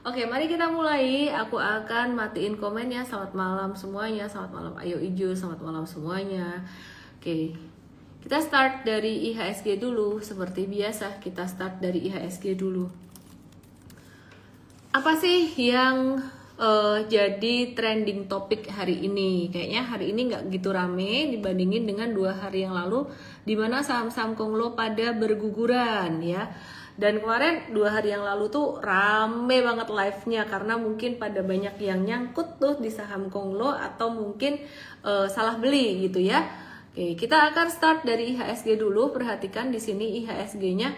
Oke, mari kita mulai. Aku akan matiin komennya. Selamat malam semuanya. Selamat malam Ayo Ijo. Selamat malam semuanya. Oke, kita start dari IHSG dulu. Seperti biasa, kita start dari IHSG dulu. Apa sih yang jadi trending topik hari ini? Kayaknya hari ini nggak gitu rame dibandingin dengan 2 hari yang lalu, dimana saham-saham konglo pada berguguran ya. Dan kemarin 2 hari yang lalu tuh rame banget live-nya karena mungkin pada banyak yang nyangkut tuh di saham konglo atau mungkin salah beli gitu ya. Oke, kita akan start dari IHSG dulu. Perhatikan di sini IHSG-nya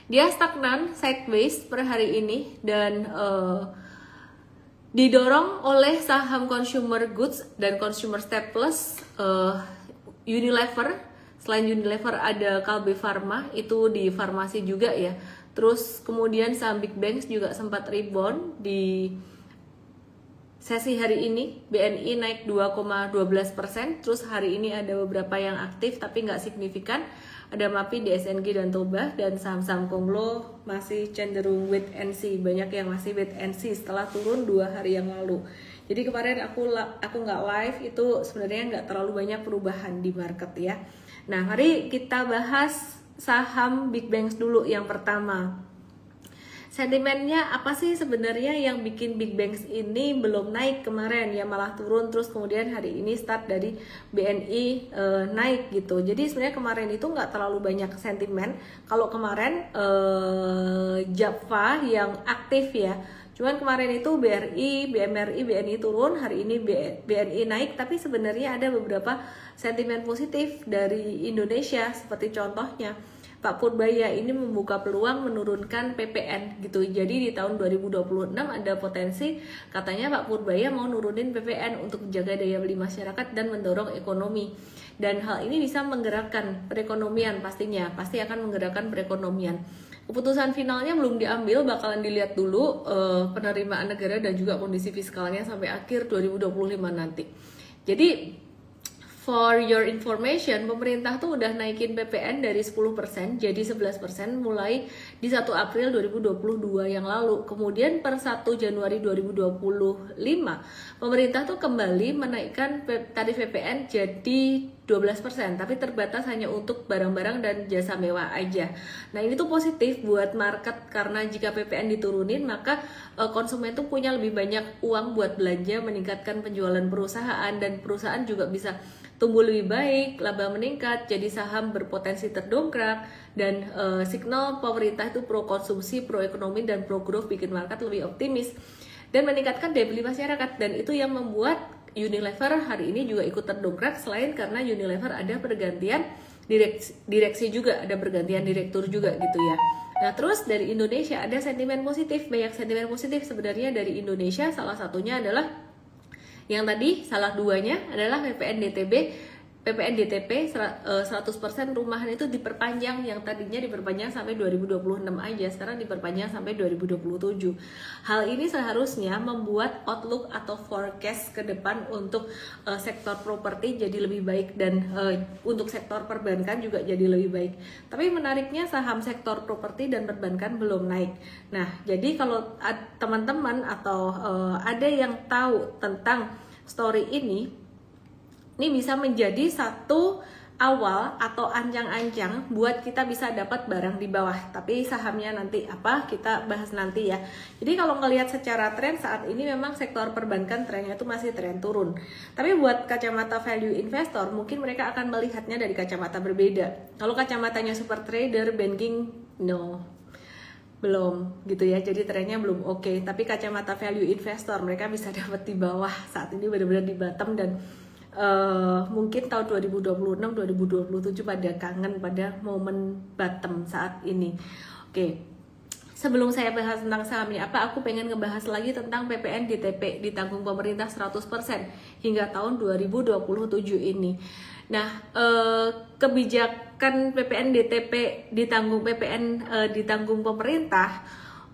dia stagnan sideways per hari ini dan didorong oleh saham consumer goods dan consumer staples, Unilever. Selain Unilever ada Kalbe Pharma, itu di farmasi juga ya. Terus kemudian saham Big Banks juga sempat rebound di sesi hari ini. BNI naik 2,12%. Terus hari ini ada beberapa yang aktif tapi nggak signifikan. Ada MAPI, DSNG, dan Toba. Dan saham-saham konglo masih cenderung wait and see. Banyak yang masih wait and see setelah turun 2 hari yang lalu. Jadi kemarin aku nggak live, itu sebenarnya nggak terlalu banyak perubahan di market ya. Nah, mari kita bahas saham Big Banks dulu yang pertama. Sentimennya apa sih sebenarnya yang bikin Big Banks ini belum naik kemarin ya, malah turun terus kemudian hari ini start dari BNI naik gitu. Jadi sebenarnya kemarin itu nggak terlalu banyak sentimen. Kalau kemarin Java yang aktif ya. Cuman kemarin itu BRI, BMRI, BNI turun, hari ini BNI naik, tapi sebenarnya ada beberapa sentimen positif dari Indonesia, seperti contohnya Pak Purbaya ini membuka peluang menurunkan PPN gitu. Jadi di tahun 2026 ada potensi katanya Pak Purbaya mau nurunin PPN untuk menjaga daya beli masyarakat dan mendorong ekonomi. Dan hal ini bisa menggerakkan perekonomian pastinya, pasti akan menggerakkan perekonomian. Keputusan finalnya belum diambil, bakalan dilihat dulu penerimaan negara dan juga kondisi fiskalnya sampai akhir 2025 nanti. Jadi for your information, pemerintah tuh udah naikin PPN dari 10% jadi 11% mulai di 1 April 2022 yang lalu. Kemudian per 1 Januari 2025, pemerintah tuh kembali menaikkan tarif PPN jadi 12%, tapi terbatas hanya untuk barang-barang dan jasa mewah aja. Nah, ini tuh positif buat market karena jika PPN diturunin, maka konsumen tuh punya lebih banyak uang buat belanja, meningkatkan penjualan perusahaan, dan perusahaan juga bisa tumbuh lebih baik, laba meningkat, jadi saham berpotensi terdongkrak, dan signal pemerintah itu pro konsumsi, pro ekonomi, dan pro growth bikin market lebih optimis dan meningkatkan daya beli masyarakat. Dan itu yang membuat Unilever hari ini juga ikut terdongkrak, selain karena Unilever ada pergantian direksi juga, ada pergantian direktur juga gitu ya. Nah, terus dari Indonesia ada sentimen positif, banyak sentimen positif sebenarnya dari Indonesia. Salah satunya adalah yang tadi, salah duanya adalah PPN DTP 100% rumahan itu diperpanjang. Yang tadinya diperpanjang sampai 2026 aja, sekarang diperpanjang sampai 2027. Hal ini seharusnya membuat outlook atau forecast ke depan untuk sektor properti jadi lebih baik, dan untuk sektor perbankan juga jadi lebih baik. Tapi menariknya saham sektor properti dan perbankan belum naik. Nah, jadi kalau teman-teman atau ada yang tahu tentang story ini bisa menjadi satu awal atau ancang-ancang buat kita bisa dapat barang di bawah. Tapi sahamnya nanti apa, kita bahas nanti ya. Jadi kalau ngelihat secara tren saat ini memang sektor perbankan trennya itu masih tren turun. Tapi buat kacamata value investor mungkin mereka akan melihatnya dari kacamata berbeda. Kalau kacamatanya super trader, banking, no, belum gitu ya, jadi trennya belum oke. Tapi kacamata value investor mereka bisa dapat di bawah saat ini, benar-benar di bottom, dan mungkin tahun 2026-2027 pada kangen pada momen bottom saat ini. Oke, sebelum saya bahas tentang sahamnya apa, aku pengen ngebahas lagi tentang PPN DTP ditanggung pemerintah 100% hingga tahun 2027 ini. Nah, kebijakan PPN DTP ditanggung ditanggung pemerintah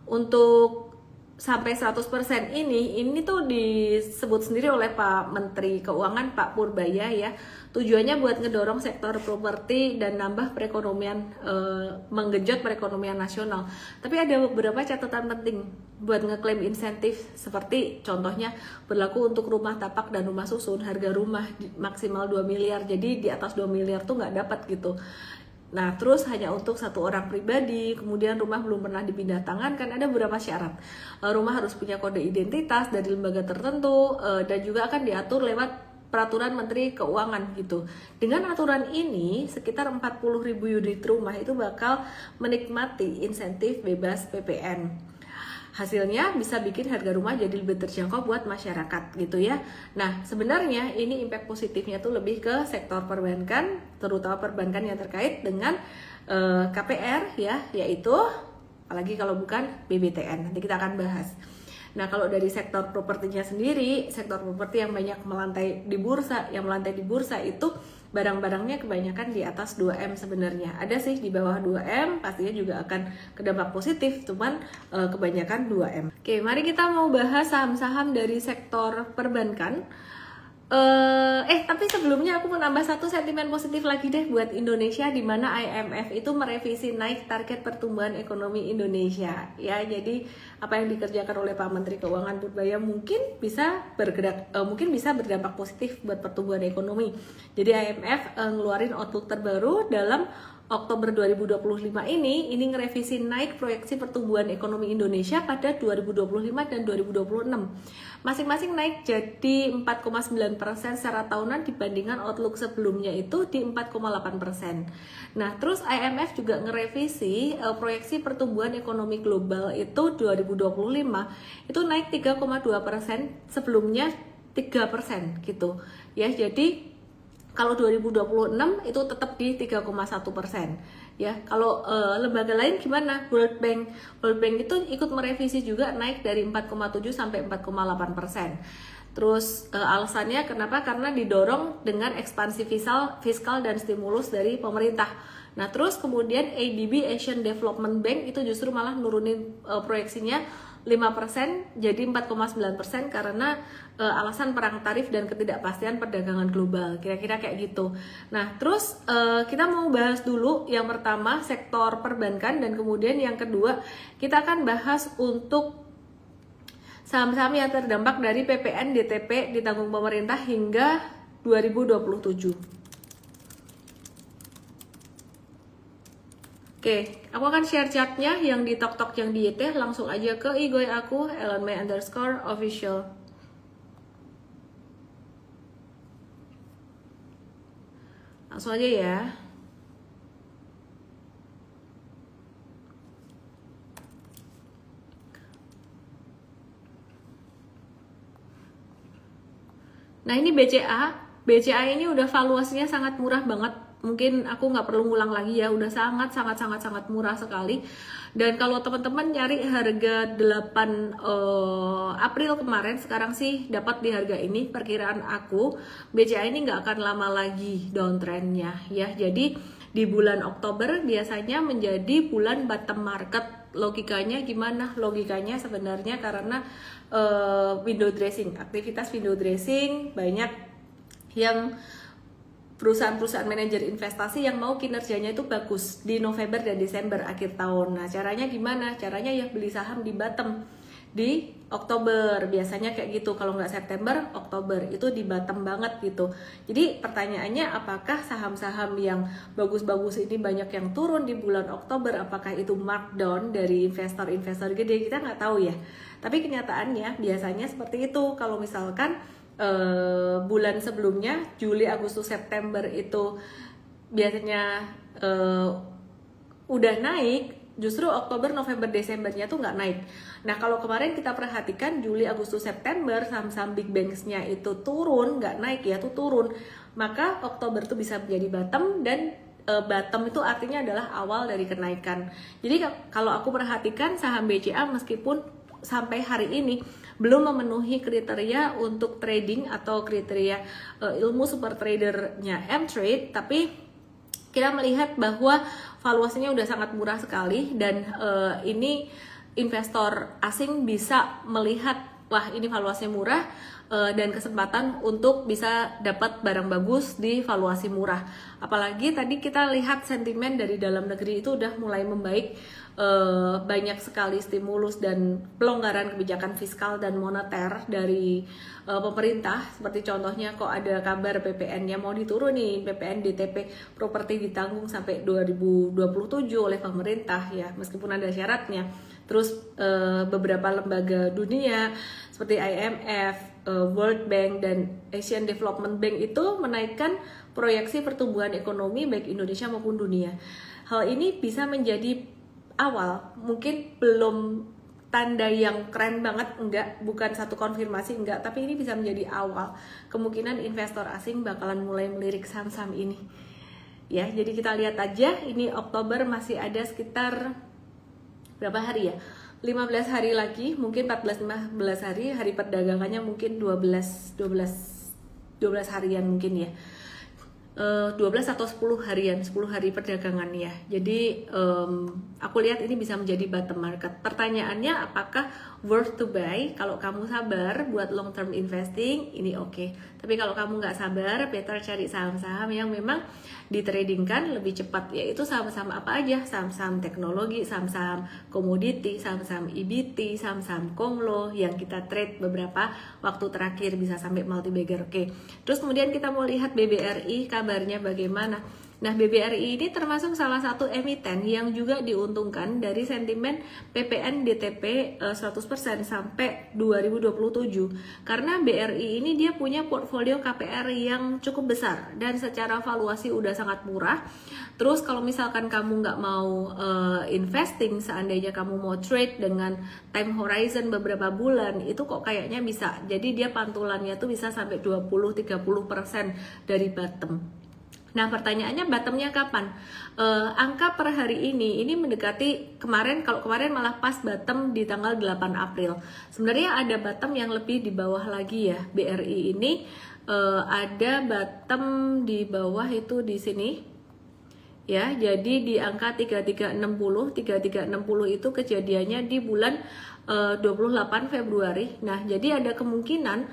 untuk sampai 100% ini tuh disebut sendiri oleh Pak Menteri Keuangan Pak Purbaya ya. Tujuannya buat ngedorong sektor properti dan nambah perekonomian, menggenjot perekonomian nasional. Tapi ada beberapa catatan penting buat ngeklaim insentif, seperti contohnya berlaku untuk rumah tapak dan rumah susun, harga rumah maksimal 2 miliar, jadi di atas 2 miliar tuh nggak dapat gitu. Nah, terus hanya untuk satu orang pribadi, kemudian rumah belum pernah dipindah tangan, kan ada beberapa syarat. Rumah harus punya kode identitas dari lembaga tertentu, dan juga akan diatur lewat peraturan Menteri Keuangan gitu. Dengan aturan ini, sekitar 40.000 unit rumah itu bakal menikmati insentif bebas PPN. Hasilnya bisa bikin harga rumah jadi lebih terjangkau buat masyarakat gitu ya. Nah, sebenarnya ini impact positifnya tuh lebih ke sektor perbankan, terutama perbankan yang terkait dengan KPR ya, yaitu apalagi kalau bukan BBTN. Nanti kita akan bahas. Nah, kalau dari sektor propertinya sendiri, sektor properti yang banyak melantai di bursa, itu barang-barangnya kebanyakan di atas 2M sebenarnya. Ada sih di bawah 2M, pastinya juga akan kedampak positif, cuman kebanyakan 2M. Oke, mari kita mau bahas saham-saham dari sektor perbankan. Tapi sebelumnya aku mau nambah satu sentimen positif lagi deh buat Indonesia, di mana IMF itu merevisi naik target pertumbuhan ekonomi Indonesia ya. Jadi apa yang dikerjakan oleh Pak Menteri Keuangan Purbaya mungkin bisa berdampak positif buat pertumbuhan ekonomi. Jadi IMF ngeluarin outlook terbaru dalam Oktober 2025 ini ngerevisi naik proyeksi pertumbuhan ekonomi Indonesia pada 2025 dan 2026. Masing-masing naik jadi 4,9% secara tahunan dibandingkan outlook sebelumnya itu di 4,8%. Nah, terus IMF juga ngerevisi proyeksi pertumbuhan ekonomi global itu 2025 itu naik 3,2%, sebelumnya 3% gitu. Ya, jadi kalau 2026 itu tetap di 3,1%. Ya, kalau lembaga lain gimana? World Bank itu ikut merevisi juga, naik dari 4,7 sampai 4,8%. Terus alasannya kenapa? Karena didorong dengan ekspansi fiskal dan stimulus dari pemerintah. Nah, terus kemudian ADB, Asian Development Bank, itu justru malah nurunin proyeksinya 5% jadi 4,9% karena alasan perang tarif dan ketidakpastian perdagangan global, kira-kira kayak gitu. Nah, terus kita mau bahas dulu yang pertama sektor perbankan, dan kemudian yang kedua kita akan bahas untuk saham-saham yang terdampak dari PPN DTP ditanggung pemerintah hingga 2027. Oke, aku akan share chartnya yang di TokTok yang di YT, langsung aja ke IG aku @elonmay_official. Langsung aja ya. Nah, ini BCA ini udah valuasinya sangat murah banget. Mungkin aku nggak perlu ngulang lagi ya, udah sangat murah sekali. Dan kalau teman-teman nyari harga 8 April kemarin, sekarang sih dapat di harga ini. Perkiraan aku BCA ini nggak akan lama lagi downtrendnya ya. Jadi di bulan Oktober biasanya menjadi bulan bottom market. Logikanya gimana? Logikanya sebenarnya karena window dressing, aktivitas window dressing, banyak yang perusahaan-perusahaan manajer investasi yang mau kinerjanya itu bagus di November dan Desember akhir tahun. Nah, caranya gimana? Caranya ya beli saham di bottom di Oktober, biasanya kayak gitu. Kalau nggak September, Oktober itu di bottom banget gitu. Jadi pertanyaannya, apakah saham-saham yang bagus-bagus ini banyak yang turun di bulan Oktober? Apakah itu markdown dari investor-investor gede? Kita nggak tahu ya. Tapi kenyataannya biasanya seperti itu. Kalau misalkan bulan sebelumnya Juli, Agustus, September itu biasanya udah naik, justru Oktober, November, Desembernya tuh nggak naik. Nah, kalau kemarin kita perhatikan Juli, Agustus, September saham-saham big banks-nya itu turun, nggak naik ya, tuh turun. Maka Oktober tuh bisa menjadi bottom, dan bottom itu artinya adalah awal dari kenaikan. Jadi kalau aku perhatikan saham BCA meskipun sampai hari ini belum memenuhi kriteria untuk trading atau kriteria ilmu super tradernya M-Trade, tapi kita melihat bahwa valuasinya udah sangat murah sekali, dan ini investor asing bisa melihat wah ini valuasinya murah dan kesempatan untuk bisa dapat barang bagus di valuasi murah. Apalagi tadi kita lihat sentimen dari dalam negeri itu udah mulai membaik, banyak sekali stimulus dan pelonggaran kebijakan fiskal dan moneter dari pemerintah. Seperti contohnya kok ada kabar PPN-nya mau diturunin, PPN DTP properti ditanggung sampai 2027 oleh pemerintah ya, meskipun ada syaratnya. Terus beberapa lembaga dunia seperti IMF, World Bank, dan Asian Development Bank itu menaikkan proyeksi pertumbuhan ekonomi baik Indonesia maupun dunia. Hal ini bisa menjadi awal, mungkin belum tanda yang keren banget, enggak, bukan satu konfirmasi, enggak, tapi ini bisa menjadi awal kemungkinan investor asing bakalan mulai melirik saham-saham ini. Ya, jadi kita lihat aja, ini Oktober masih ada sekitar berapa hari ya? 15 hari lagi, mungkin 14-15 hari, hari perdagangannya mungkin 12 harian mungkin ya. 12 atau 10 harian, 10 hari perdagangan ya. Jadi aku lihat ini bisa menjadi bottom market. Pertanyaannya apakah worth to buy? Kalau kamu sabar buat long term investing, ini oke. Tapi kalau kamu nggak sabar, better cari saham-saham yang memang ditradingkan lebih cepat, yaitu saham-saham apa aja? Saham-saham teknologi, saham-saham komoditi, saham-saham EBT, saham-saham Konglo yang kita trade beberapa waktu terakhir bisa sampai multi bagger. Oke. Terus kemudian kita mau lihat BBRI, kabarnya bagaimana? Nah, BBRI ini termasuk salah satu emiten yang juga diuntungkan dari sentimen PPN DTP 100% sampai 2027. Karena BRI ini dia punya portfolio KPR yang cukup besar dan secara valuasi udah sangat murah. Terus kalau misalkan kamu nggak mau investing, seandainya kamu mau trade dengan time horizon beberapa bulan, itu kok kayaknya bisa. Jadi dia pantulannya tuh bisa sampai 20-30% dari bottom. Nah, pertanyaannya bottomnya kapan? Angka per hari ini mendekati kemarin, kalau kemarin malah pas bottom di tanggal 8 April. Sebenarnya ada bottom yang lebih di bawah lagi ya. BRI ini ada bottom di bawah itu di sini. Ya, jadi di angka 3360 itu kejadiannya di bulan 28 Februari. Nah, jadi ada kemungkinan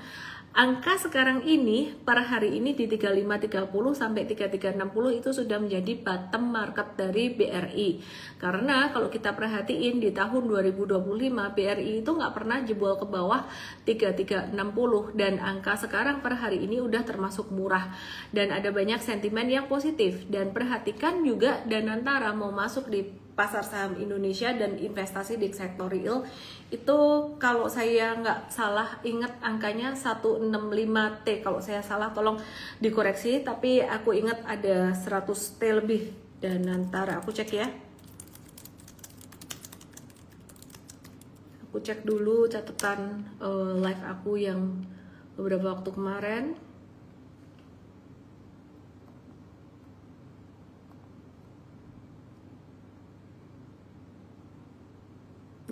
angka sekarang ini per hari ini di 3530 sampai 3360 itu sudah menjadi bottom market dari BRI. Karena kalau kita perhatiin di tahun 2025 BRI itu nggak pernah jebol ke bawah 3360 dan angka sekarang per hari ini udah termasuk murah dan ada banyak sentimen yang positif. Dan perhatikan juga Danantara mau masuk di pasar saham Indonesia dan investasi di sektor real itu, kalau saya nggak salah ingat angkanya 165T. Kalau saya salah tolong dikoreksi, tapi aku ingat ada 100T lebih. Dan antara aku cek ya, aku cek dulu catatan live aku yang beberapa waktu kemarin.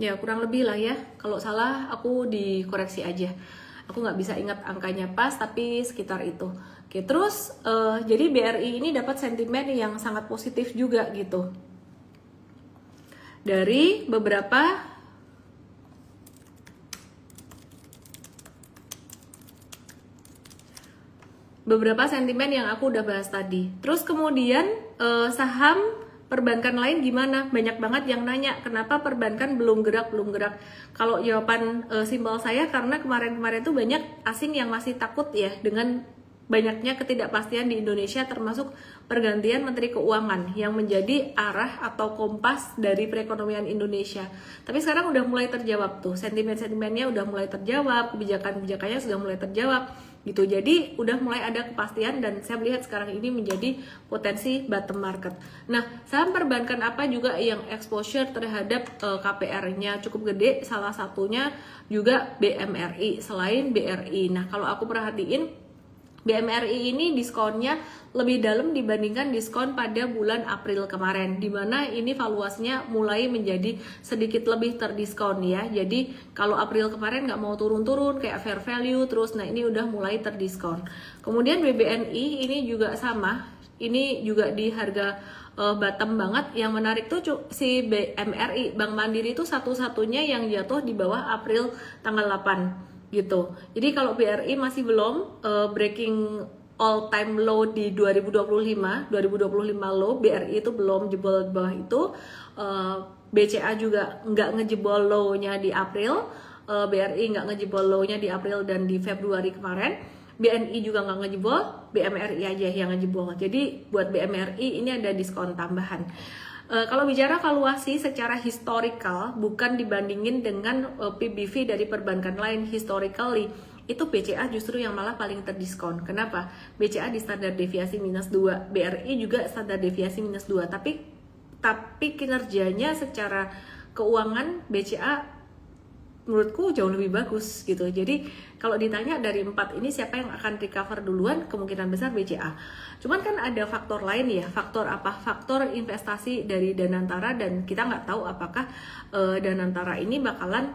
Ya kurang lebih lah ya, kalau salah aku dikoreksi aja. Aku nggak bisa ingat angkanya pas, tapi sekitar itu. Oke, terus jadi BRI ini dapat sentimen yang sangat positif juga gitu dari beberapa sentimen yang aku udah bahas tadi. Terus kemudian saham perbankan lain gimana? Banyak banget yang nanya, kenapa perbankan belum gerak? Kalau jawaban simpel saya, karena kemarin-kemarin tuh banyak asing yang masih takut ya dengan banyaknya ketidakpastian di Indonesia, termasuk pergantian Menteri Keuangan yang menjadi arah atau kompas dari perekonomian Indonesia. Tapi sekarang udah mulai terjawab tuh, sentimen-sentimennya udah mulai terjawab, kebijakan-kebijakannya sudah mulai terjawab gitu. Jadi udah mulai ada kepastian dan saya melihat sekarang ini menjadi potensi bottom market. Nah, saham perbankan apa juga yang exposure terhadap KPR-nya cukup gede? Salah satunya juga BMRI selain BRI. Nah, kalau aku perhatiin BMRI ini diskonnya lebih dalam dibandingkan diskon pada bulan April kemarin, dimana ini valuasinya mulai menjadi sedikit lebih terdiskon ya. Jadi kalau April kemarin nggak mau turun-turun kayak fair value terus, nah ini udah mulai terdiskon. Kemudian BBNI ini juga sama, ini juga di harga bottom banget. Yang menarik tuh si BMRI, Bank Mandiri itu satu-satunya yang jatuh di bawah April tanggal 8 gitu. Jadi kalau BRI masih belum breaking all time low di 2025 low, BRI itu belum jebol di bawah itu, BCA juga nggak ngejebol low-nya di April, BRI nggak ngejebol low-nya di April dan di Februari kemarin, BNI juga nggak ngejebol, BMRI aja yang ngejebol. Jadi buat BMRI ini ada diskon tambahan. Kalau bicara valuasi secara historical, bukan dibandingin dengan PBV dari perbankan lain, historically itu BCA justru yang malah paling terdiskon. Kenapa? BCA di standar deviasi -2, BRI juga standar deviasi -2, tapi kinerjanya secara keuangan BCA menurutku jauh lebih bagus gitu. Jadi kalau ditanya dari 4 ini siapa yang akan recover duluan, kemungkinan besar BCA. Cuman kan ada faktor lain ya. Faktor apa? Faktor investasi dari Danantara, dan kita nggak tahu apakah Danantara ini bakalan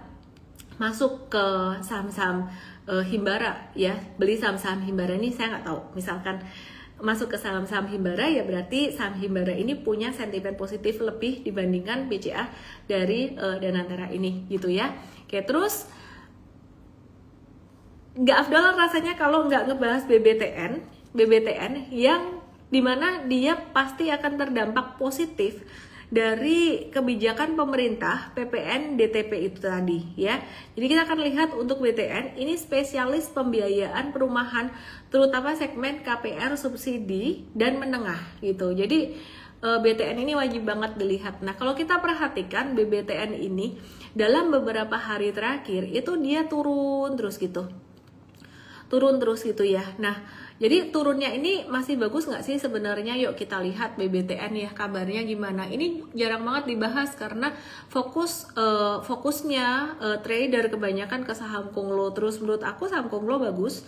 masuk ke saham-saham Himbara ya. Beli saham-saham Himbara ini saya nggak tahu. Misalkan masuk ke saham-saham Himbara, ya berarti saham Himbara ini punya sentimen positif lebih dibandingkan BCA dari Danantara ini gitu ya. Oke, terus nggak afdol rasanya kalau nggak ngebahas BBTN yang dimana dia pasti akan terdampak positif dari kebijakan pemerintah PPN DTP itu tadi ya. Jadi kita akan lihat untuk BTN ini spesialis pembiayaan perumahan, terutama segmen KPR subsidi dan menengah gitu. Jadi BTN ini wajib banget dilihat. Nah kalau kita perhatikan BBTN ini dalam beberapa hari terakhir itu dia turun terus gitu ya. Nah jadi turunnya ini masih bagus nggak sih sebenarnya? Yuk kita lihat BBTN ya, kabarnya gimana. Ini jarang banget dibahas karena fokusnya trader kebanyakan ke saham Konglo. Terus menurut aku saham Konglo bagus.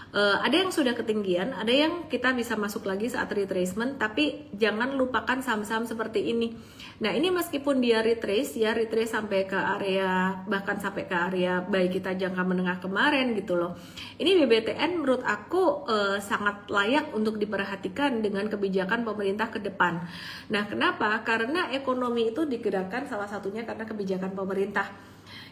Ada yang sudah ketinggian, ada yang kita bisa masuk lagi saat retracement, tapi jangan lupakan saham-saham seperti ini. Nah ini meskipun dia retrace sampai ke area, bahkan sampai ke area baik kita jangka menengah kemarin gitu loh. Ini BBTN menurut aku sangat layak untuk diperhatikan dengan kebijakan pemerintah ke depan. Nah kenapa? Karena ekonomi itu digerakkan salah satunya karena kebijakan pemerintah.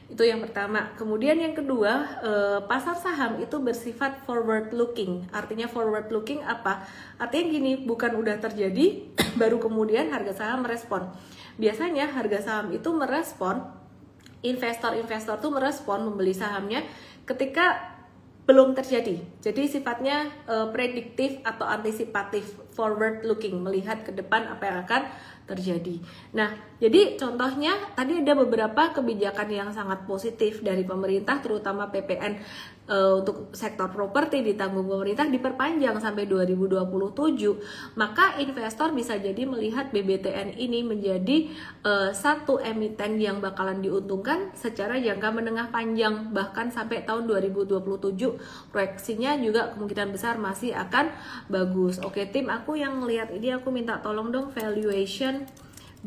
Itu yang pertama. Kemudian yang kedua, pasar saham itu bersifat forward looking. Artinya forward looking apa? Artinya gini, bukan udah terjadi baru kemudian harga saham merespon. Biasanya harga saham itu merespon, investor tuh merespon membeli sahamnya ketika belum terjadi. Jadi sifatnya prediktif atau antisipatif, forward looking, melihat ke depan apa yang akan terjadi. Nah, jadi contohnya tadi ada beberapa kebijakan yang sangat positif dari pemerintah, terutama PPN untuk sektor properti ditanggung pemerintah diperpanjang sampai 2027. Maka investor bisa jadi melihat BBTN ini menjadi satu emiten yang bakalan diuntungkan secara jangka menengah panjang, bahkan sampai tahun 2027 proyeksinya juga kemungkinan besar masih akan bagus. Oke tim, aku yang ngelihat ini aku minta tolong dong valuation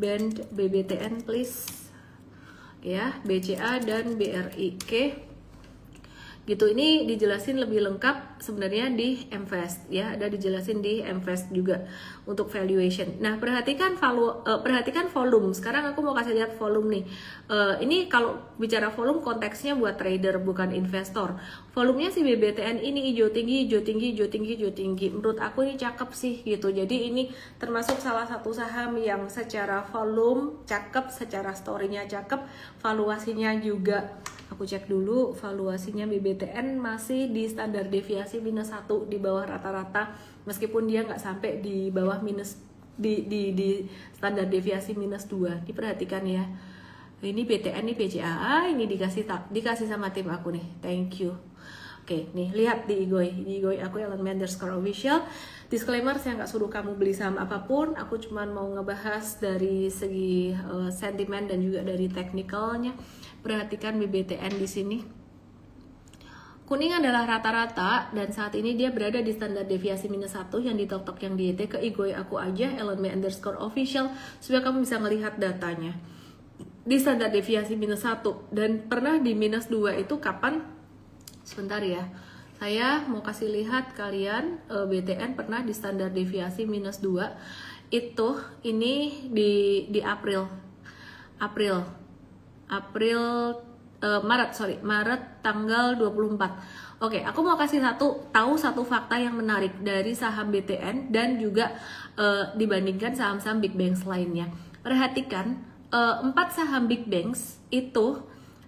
band BBTN please ya, BCA dan BRI. Oke. Gitu, ini dijelasin lebih lengkap sebenarnya di Mvest ya, ada dijelasin di Mvest juga untuk valuation. Nah perhatikan volume. Sekarang aku mau kasih lihat volume nih. Ini kalau bicara volume konteksnya buat trader bukan investor. Volumenya si BBTN ini hijau tinggi. Menurut aku ini cakep sih gitu. Jadi ini termasuk salah satu saham yang secara volume cakep, secara story-nya cakep, valuasinya juga. Aku cek dulu valuasinya BBTN masih di standar deviasi -1 di bawah rata-rata, meskipun dia nggak sampai di bawah minus di standar deviasi -2. Diperhatikan ya. Ini BTN, ini BCA, ini dikasih sama tim aku nih. Thank you. Oke, nih lihat di Igoi aku @ellen_official. Disclaimer, saya nggak suruh kamu beli saham apapun, aku cuma mau ngebahas dari segi sentimen dan juga dari teknikalnya. Perhatikan BBTN di sini. Kuning adalah rata-rata dan saat ini dia berada di standar deviasi -1 yang ditok-tok yang di YT. Ke Igoi aku aja @ellen_official supaya kamu bisa melihat datanya. Di standar deviasi -1 dan pernah di -2 itu kapan? Sebentar ya. Saya mau kasih lihat kalian BTN pernah di standar deviasi minus 2 itu ini di Maret tanggal 24. Oke, aku mau kasih tahu satu fakta yang menarik dari saham BTN dan juga dibandingkan saham-saham big banks lainnya. Perhatikan 4 saham big banks itu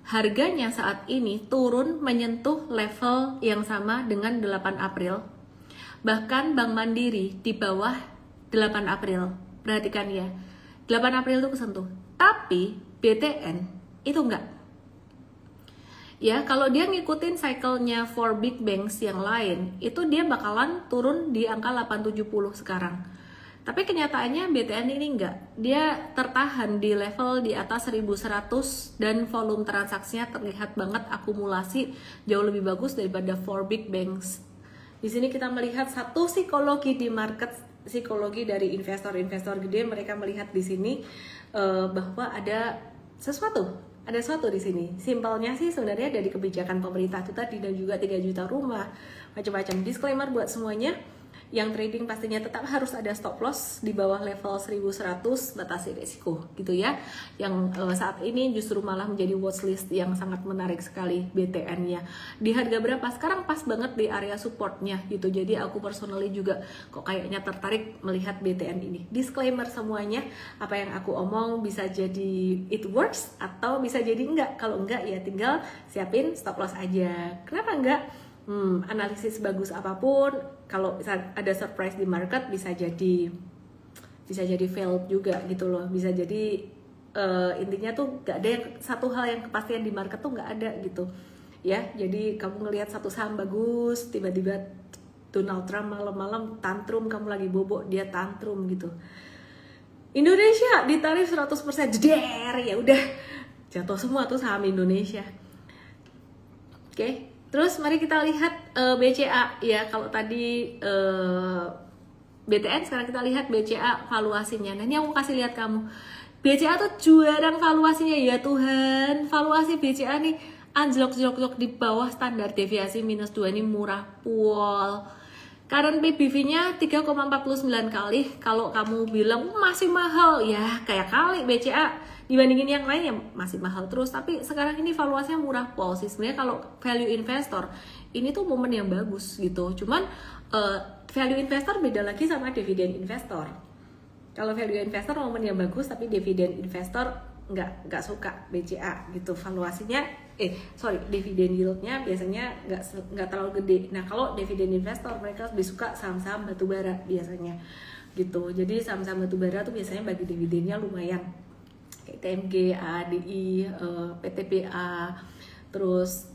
harganya saat ini turun menyentuh level yang sama dengan 8 April. Bahkan Bank Mandiri di bawah 8 April. Perhatikan ya, 8 April itu kesentuh. Tapi BTN itu enggak. Ya, kalau dia ngikutin cycle-nya for big banks yang lain, itu dia bakalan turun di angka 870 sekarang. Tapi kenyataannya BTN ini enggak. Dia tertahan di level di atas 1100 dan volume transaksinya terlihat banget akumulasi jauh lebih bagus daripada for big banks. Di sini kita melihat satu psikologi di market, psikologi dari investor-investor gede. Mereka melihat di sini bahwa ada sesuatu di sini. Simpelnya sih sebenarnya dari kebijakan pemerintah itu tadi dan juga 3 juta rumah, macam-macam. Disclaimer buat semuanya, yang trading pastinya tetap harus ada stop loss di bawah level 1100, batasi risiko gitu ya. Yang saat ini justru malah menjadi watchlist yang sangat menarik sekali BTN-nya. Di harga berapa? Sekarang pas banget di area supportnya gitu. Jadi aku personally juga kok kayaknya tertarik melihat BTN ini. Disclaimer semuanya, apa yang aku omong bisa jadi it works atau bisa jadi enggak. Kalau enggak ya tinggal siapin stop loss aja. Kenapa enggak? Analisis bagus apapun, kalau ada surprise di market bisa jadi failed juga gitu loh. Bisa jadi intinya tuh gak ada satu hal yang kepastian di market tuh gak ada gitu ya. Jadi kamu ngelihat satu saham bagus, tiba-tiba Donald Trump malam-malam tantrum, kamu lagi bobok dia tantrum gitu. Indonesia ditarik 100% jeder, ya udah jatuh semua tuh saham Indonesia. Oke. Terus mari kita lihat BCA ya. Kalau tadi BTN, sekarang kita lihat BCA valuasinya. Nah ini aku kasih lihat kamu, BCA tuh juarang valuasinya ya Tuhan. Valuasi BCA nih anjlok-jlok di bawah standar deviasi minus 2, ini murah pol. Current PBV-nya 3,49 kali. Kalau kamu bilang masih mahal ya, kayak kali BCA dibandingin yang lain ya masih mahal terus. Tapi sekarang ini valuasinya murah pol sih. Sebenarnya kalau value investor ini tuh momen yang bagus gitu. Cuman value investor beda lagi sama dividen investor. Kalau value investor momen yang bagus, tapi dividen investor nggak suka BCA gitu. Valuasinya dividen yieldnya biasanya nggak terlalu gede. Nah kalau dividen investor mereka lebih suka saham-saham batubara biasanya gitu. Jadi saham-saham batubara tuh biasanya bagi dividennya lumayan, kayak TMG, ADI, PTBA, terus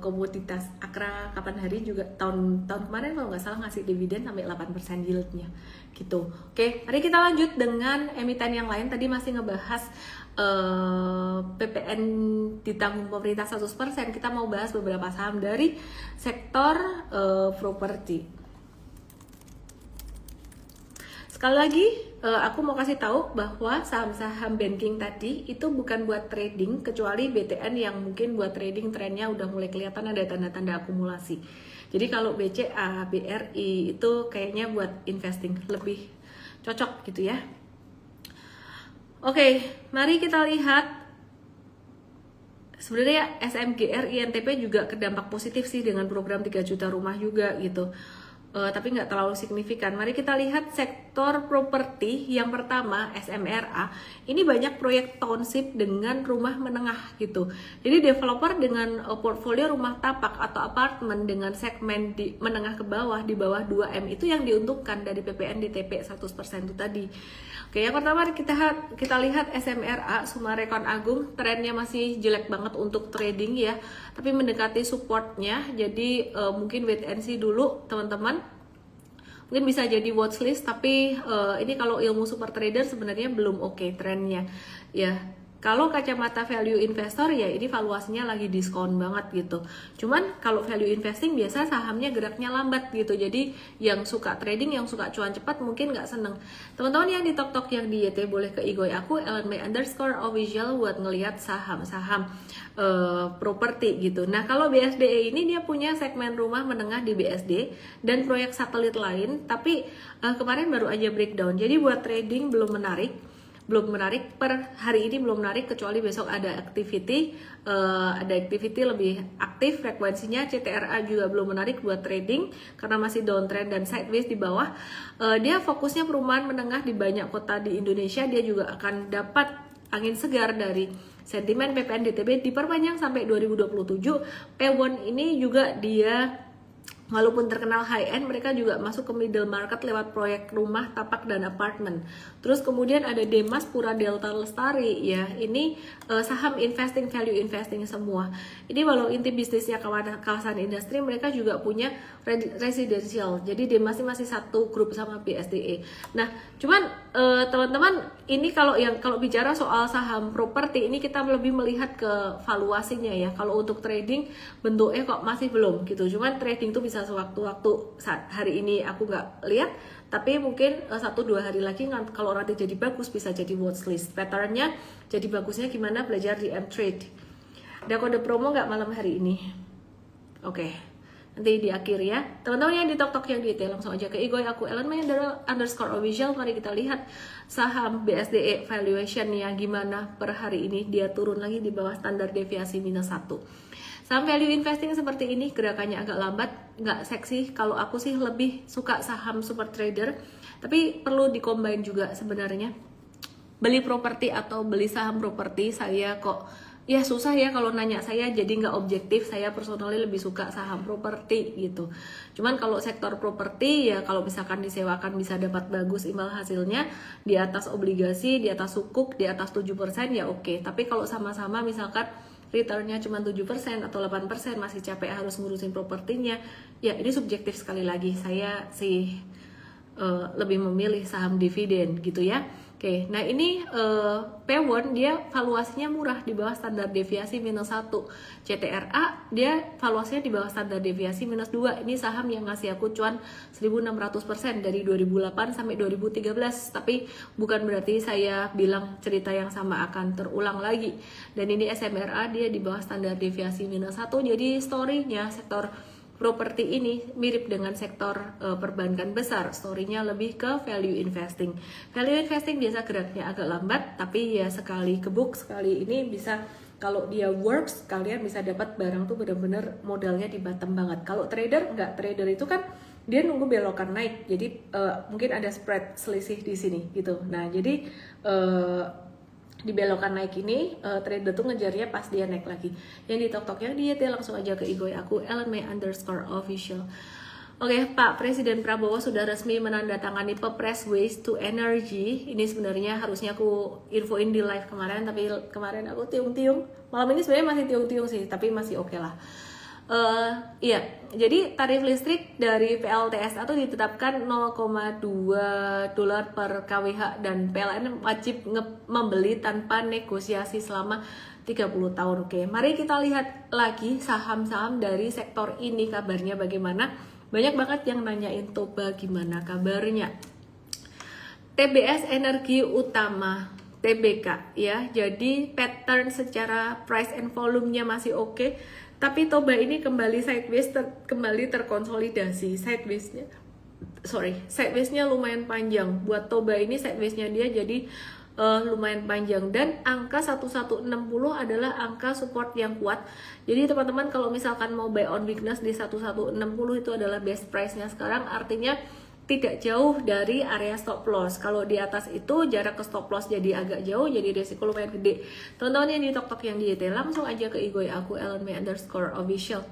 komoditas Akra kapan hari juga tahun kemarin kalau nggak salah ngasih dividen sampai 8% yieldnya gitu. Oke, mari kita lanjut dengan emiten yang lain. Tadi masih ngebahas PPN ditanggung pemerintah 100%. Kita mau bahas beberapa saham dari sektor properti. Sekali lagi, aku mau kasih tahu bahwa saham-saham banking tadi itu bukan buat trading, kecuali BTN yang mungkin buat trading trennya udah mulai kelihatan ada tanda-tanda akumulasi. Jadi kalau BCA, BRI itu kayaknya buat investing lebih cocok gitu ya. Oke, mari kita lihat. Sebenarnya SMGR INTP juga kedampak positif sih dengan program 3 juta rumah juga gitu. Tapi nggak terlalu signifikan. Mari kita lihat sektor properti. Yang pertama SMRA, ini banyak proyek township dengan rumah menengah gitu. Jadi developer dengan portfolio rumah tapak atau apartemen dengan segmen di menengah ke bawah, di bawah 2M itu yang diuntungkan dari PPN DTP 100% itu tadi. Oke, yang pertama kita lihat SMRA Sumarekon Agung, trennya masih jelek banget untuk trading ya, tapi mendekati supportnya. Jadi mungkin wait and see dulu teman-teman. Mungkin bisa jadi watchlist, tapi ini kalau ilmu super trader sebenarnya belum oke trennya ya. Kalau kacamata value investor ya ini valuasinya lagi diskon banget gitu. Cuman kalau value investing biasa sahamnya geraknya lambat gitu. Jadi yang suka trading, yang suka cuan cepat mungkin nggak seneng. Teman-teman yang di TokTok yang di YT boleh ke IG aku @ellenmay_official buat ngelihat saham-saham properti gitu. Nah kalau BSDE ini dia punya segmen rumah menengah di BSD dan proyek satelit lain. Tapi kemarin baru aja breakdown. Jadi buat trading belum menarik per hari ini belum menarik kecuali besok ada activity lebih aktif frekuensinya. CTRA juga belum menarik buat trading karena masih downtrend dan sideways di bawah. Dia fokusnya perumahan menengah di banyak kota di Indonesia. Dia juga akan dapat angin segar dari sentimen PPN DTB diperpanjang sampai 2027. P1 ini juga dia walaupun terkenal high end, mereka juga masuk ke middle market lewat proyek rumah, tapak, dan apartemen. Terus kemudian ada Demas Pura Delta Lestari ya, ini saham investing, value investing semua. Ini walau inti bisnisnya kawasan industri, mereka juga punya residential. Jadi Demas ini masih satu grup sama BSDE. Nah, cuman teman-teman ini kalau bicara soal saham properti ini kita lebih melihat ke valuasinya ya. Kalau untuk trading bentuknya kok masih belum gitu. Cuman trading tuh bisa sewaktu-waktu. Hari ini aku nggak lihat, tapi mungkin 1-2 hari lagi kalau nanti jadi bagus bisa jadi watchlist. Patternnya jadi bagusnya gimana, belajar di M-Trade. Ada kode promo nggak malam hari ini? Oke, nanti di akhir ya. Teman-teman yang di TokTok yang di IT langsung aja ke IG aku @ellenmay_official. Mari kita lihat saham BSDE valuationnya gimana per hari ini. Dia turun lagi di bawah standar deviasi -1. Saham value investing seperti ini gerakannya agak lambat, nggak seksi. Kalau aku sih lebih suka saham super trader, tapi perlu dikombin juga sebenarnya. Beli properti atau beli saham properti saya kok ya susah ya kalau nanya saya, jadi nggak objektif. Saya personally lebih suka saham properti gitu. Cuman kalau sektor properti ya kalau misalkan disewakan bisa dapat bagus imbal hasilnya di atas obligasi, di atas sukuk, di atas 7% ya oke. Tapi kalau sama-sama misalkan returnnya cuma 7% atau 8%, masih capek harus ngurusin propertinya, ya ini subjektif sekali lagi. Saya sih lebih memilih saham dividen gitu ya. Oke, nah ini P1 dia valuasinya murah di bawah standar deviasi -1. CTRA dia valuasinya di bawah standar deviasi -2. Ini saham yang ngasih aku cuan 1600% dari 2008 sampai 2013. Tapi bukan berarti saya bilang cerita yang sama akan terulang lagi. Dan ini SMRA dia di bawah standar deviasi -1. Jadi story-nya sektor properti ini mirip dengan sektor perbankan besar. Story-nya lebih ke value investing. Value investing biasa geraknya agak lambat, tapi ya sekali gebuk, sekali ini bisa, kalau dia works, kalian bisa dapat barang tuh bener-bener modalnya di bottom banget. Kalau trader, enggak, trader itu kan dia nunggu belokan naik, jadi mungkin ada spread selisih di sini gitu. Nah, jadi di belokan naik ini trader tuh ngejarnya pas dia naik lagi. Yang di TokTok yang di YT langsung aja ke IG aku @ellenmay_official. Oke, Pak Presiden Prabowo sudah resmi menandatangani Perpres Waste to Energy. Ini sebenarnya harusnya aku infoin di live kemarin, tapi kemarin aku tiung-tiung. Malam ini sebenarnya masih tiung-tiung sih, tapi masih oke lah. Iya, jadi tarif listrik dari PLTSA itu ditetapkan $0,2 per kWh dan PLN wajib membeli tanpa negosiasi selama 30 tahun. Oke, mari kita lihat lagi saham-saham dari sektor ini kabarnya bagaimana. Banyak banget yang nanyain Toba gimana kabarnya. TBS Energi Utama TBK ya, jadi pattern secara price and volume-nya masih oke. Tapi Toba ini kembali sideways, kembali terkonsolidasi. Sideways-nya lumayan panjang. Buat Toba ini sideways-nya dia jadi lumayan panjang. Dan angka 1160 adalah angka support yang kuat. Jadi teman-teman kalau misalkan mau buy on weakness di 1160 itu adalah best price-nya sekarang. Artinya tidak jauh dari area stop loss. Kalau di atas itu jarak ke stop loss jadi agak jauh, jadi resiko lumayan gede. Teman-teman yang di TokTok yang di YT langsung aja ke IG aku @ellenmay_official.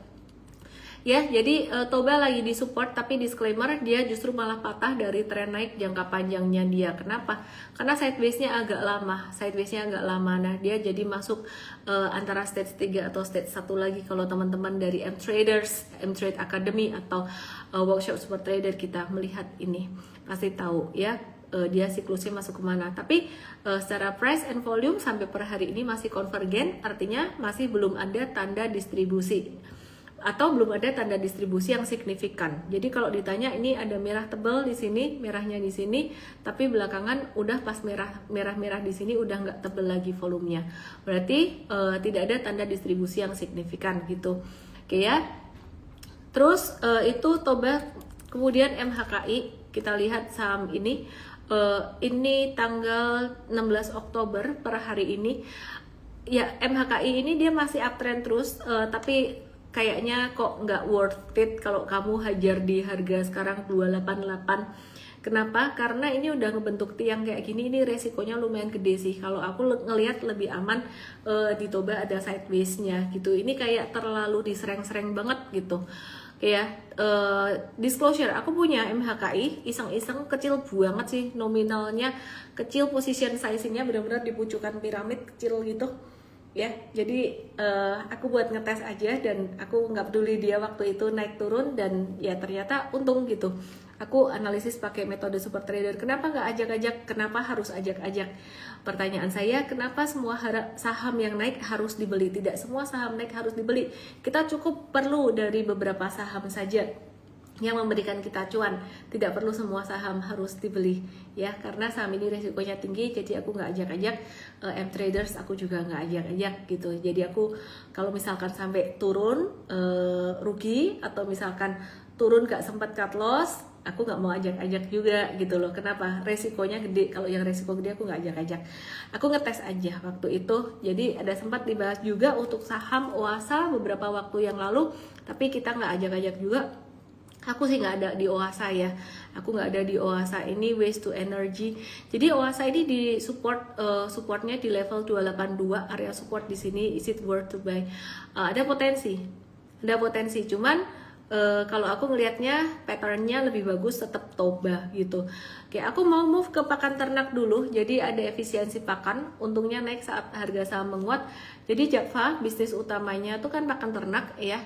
Ya, jadi Toba lagi di support, tapi disclaimer dia justru malah patah dari tren naik jangka panjangnya dia. Kenapa? Karena sideways-nya agak lama. Nah, dia jadi masuk antara stage 3 atau stage 1 lagi. Kalau teman-teman dari M-Trade Academy atau workshop super trader kita melihat ini pasti tahu ya. dia siklusnya masuk kemana. Tapi secara price and volume sampai per hari ini masih konvergen, artinya masih belum ada tanda distribusi atau belum ada tanda distribusi yang signifikan. Jadi kalau ditanya ini ada merah tebal di sini, merahnya di sini, tapi belakangan udah pas merah di sini udah nggak tebal lagi volumenya. Berarti tidak ada tanda distribusi yang signifikan gitu. Oke ya. Terus itu Toba, kemudian MHKI, kita lihat saham ini tanggal 16 Oktober per hari ini. Ya, MHKI ini dia masih uptrend terus, tapi kayaknya kok nggak worth it kalau kamu hajar di harga sekarang 288. Kenapa? Karena ini udah ngebentuk tiang kayak gini, ini resikonya lumayan gede sih. Kalau aku ngelihat lebih aman di Toba ada sideways-nya gitu. Ini kayak terlalu disereng-sereng banget gitu. Kayak disclosure, aku punya MHKI, iseng-iseng kecil banget sih nominalnya, kecil, position size-nya benar-benar di pucukan piramid kecil gitu. Ya, jadi aku buat ngetes aja dan aku nggak peduli dia waktu itu naik turun dan ya ternyata untung gitu. Aku analisis pakai metode super trader. Kenapa nggak ajak-ajak? Kenapa harus ajak-ajak? Pertanyaan saya, kenapa semua saham yang naik harus dibeli? Tidak semua saham naik harus dibeli. Kita cukup perlu dari beberapa saham saja yang memberikan kita cuan, tidak perlu semua saham harus dibeli ya, karena saham ini resikonya tinggi, jadi aku nggak ajak-ajak. M-traders aku juga nggak ajak-ajak gitu. Jadi aku kalau misalkan sampai turun rugi atau misalkan turun nggak sempat cut loss, aku nggak mau ajak-ajak juga gitu loh. Kenapa? Resikonya gede. Kalau yang resiko gede aku nggak ajak-ajak. Aku ngetes aja waktu itu. Jadi ada sempat dibahas juga untuk saham OASA beberapa waktu yang lalu, tapi kita nggak ajak-ajak juga. Aku sih nggak ada di OASA ya, aku nggak ada di OASA. Ini waste to energy. Jadi OASA ini di supportnya di level 282, area support di sini. Is it worth to buy? Ada potensi, cuman kalau aku ngelihatnya patternnya lebih bagus tetap Toba gitu. Oke, aku mau move ke pakan ternak dulu. Jadi ada efisiensi pakan, untungnya naik saat harga saham menguat. Jadi Java bisnis utamanya itu kan pakan ternak ya,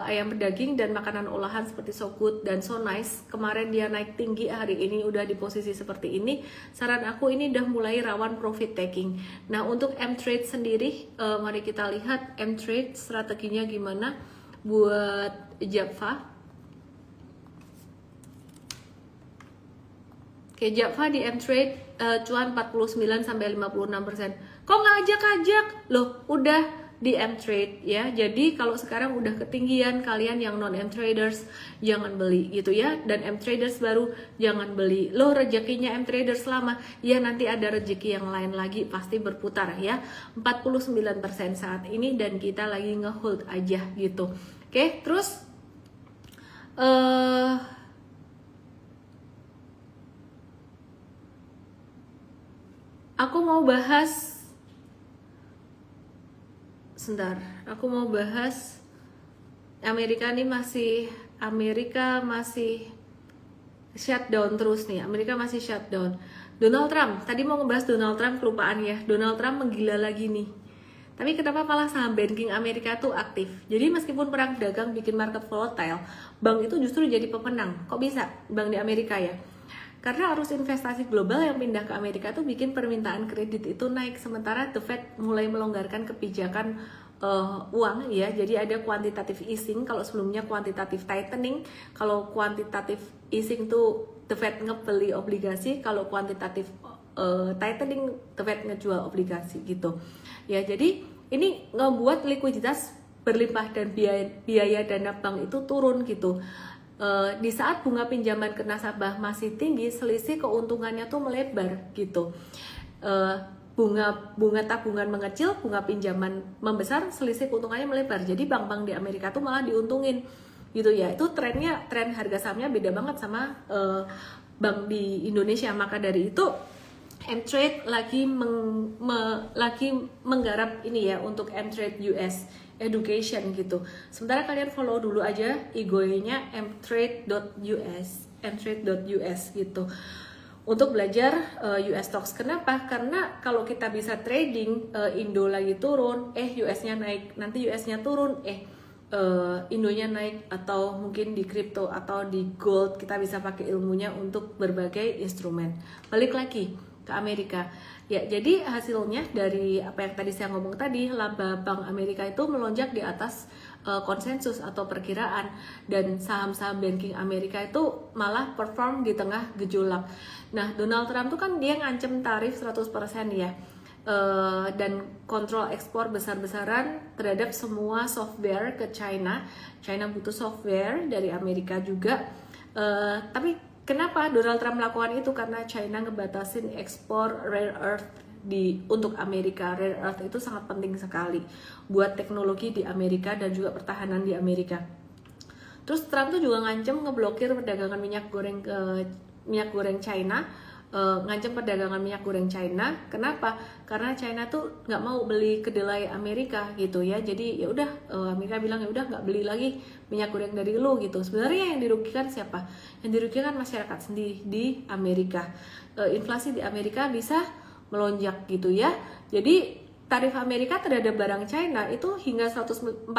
ayam berdaging dan makanan olahan seperti So Good dan So Nice. Kemarin dia naik tinggi, hari ini udah di posisi seperti ini. Saran aku ini udah mulai rawan profit taking. Nah untuk M-Trade sendiri, mari kita lihat M-Trade strateginya gimana buat Java. Oke, Java di M-Trade cuan 49 sampai 56%. Kok nggak ajak-ajak? Loh, udah di M-Trade ya. Jadi kalau sekarang udah ketinggian, kalian yang non M-Traders jangan beli gitu ya. Dan M-Traders baru jangan beli. Loh, rezekinya M-Traders lama. Ya nanti ada rezeki yang lain lagi pasti berputar ya. 49% saat ini dan kita lagi nge-hold aja gitu. Oke, terus aku mau bahas Amerika masih shutdown terus nih. Amerika masih shutdown. Donald Trump, tadi mau ngebahas Donald Trump, kelupaan ya. Donald Trump menggila lagi nih. Tapi kenapa malah saham banking Amerika tuh aktif? Jadi meskipun perang dagang bikin market volatile, bank itu justru jadi pemenang. Kok bisa bank di Amerika ya? Karena arus investasi global yang pindah ke Amerika tuh bikin permintaan kredit itu naik, sementara The Fed mulai melonggarkan kebijakan uang ya. Jadi ada quantitative easing, kalau sebelumnya quantitative tightening. Kalau quantitative easing tuh The Fed ngebeli obligasi, kalau quantitative tightening The Fed ngejual obligasi gitu. Ya, jadi ini ngebuat likuiditas berlimpah dan biaya dana bank itu turun gitu. Di saat bunga pinjaman ke nasabah masih tinggi, selisih keuntungannya tuh melebar gitu. Bunga tabungan mengecil, bunga pinjaman membesar, selisih keuntungannya melebar. Jadi bank-bank di Amerika tuh malah diuntungin gitu ya. Itu tren harga sahamnya beda banget sama bank di Indonesia. Maka dari itu M-Trade lagi menggarap ini ya untuk M-Trade US Education gitu. Sementara kalian follow dulu aja IG-nya mtrade.us gitu untuk belajar US stocks. Kenapa? Karena kalau kita bisa trading Indo lagi turun, US-nya naik, nanti US-nya turun, Indonya naik, atau mungkin di kripto atau di gold kita bisa pakai ilmunya untuk berbagai instrumen. Balik lagi ke Amerika ya, jadi hasilnya dari apa yang tadi saya ngomong tadi, laba Bank Amerika itu melonjak di atas konsensus atau perkiraan, dan saham-saham banking Amerika itu malah perform di tengah gejolak. Nah, Donald Trump tuh kan dia ngancem tarif 100% ya, dan kontrol ekspor besar-besaran terhadap semua software ke China. China butuh software dari Amerika juga. Tapi kenapa Donald Trump melakukan itu? Karena China ngebatasin ekspor rare earth untuk Amerika. Rare earth itu sangat penting sekali buat teknologi di Amerika dan juga pertahanan di Amerika. Terus Trump tuh juga ngancem ngeblokir perdagangan minyak goreng China. Ngancem perdagangan minyak goreng China. Kenapa? Karena China tuh nggak mau beli kedelai Amerika gitu ya. Jadi ya udah, Amerika bilang ya udah nggak beli lagi minyak goreng dari lu gitu. Sebenarnya yang dirugikan siapa? Yang dirugikan masyarakat sendiri di Amerika. Inflasi di Amerika bisa melonjak gitu ya. Jadi tarif Amerika terhadap barang China itu hingga 145%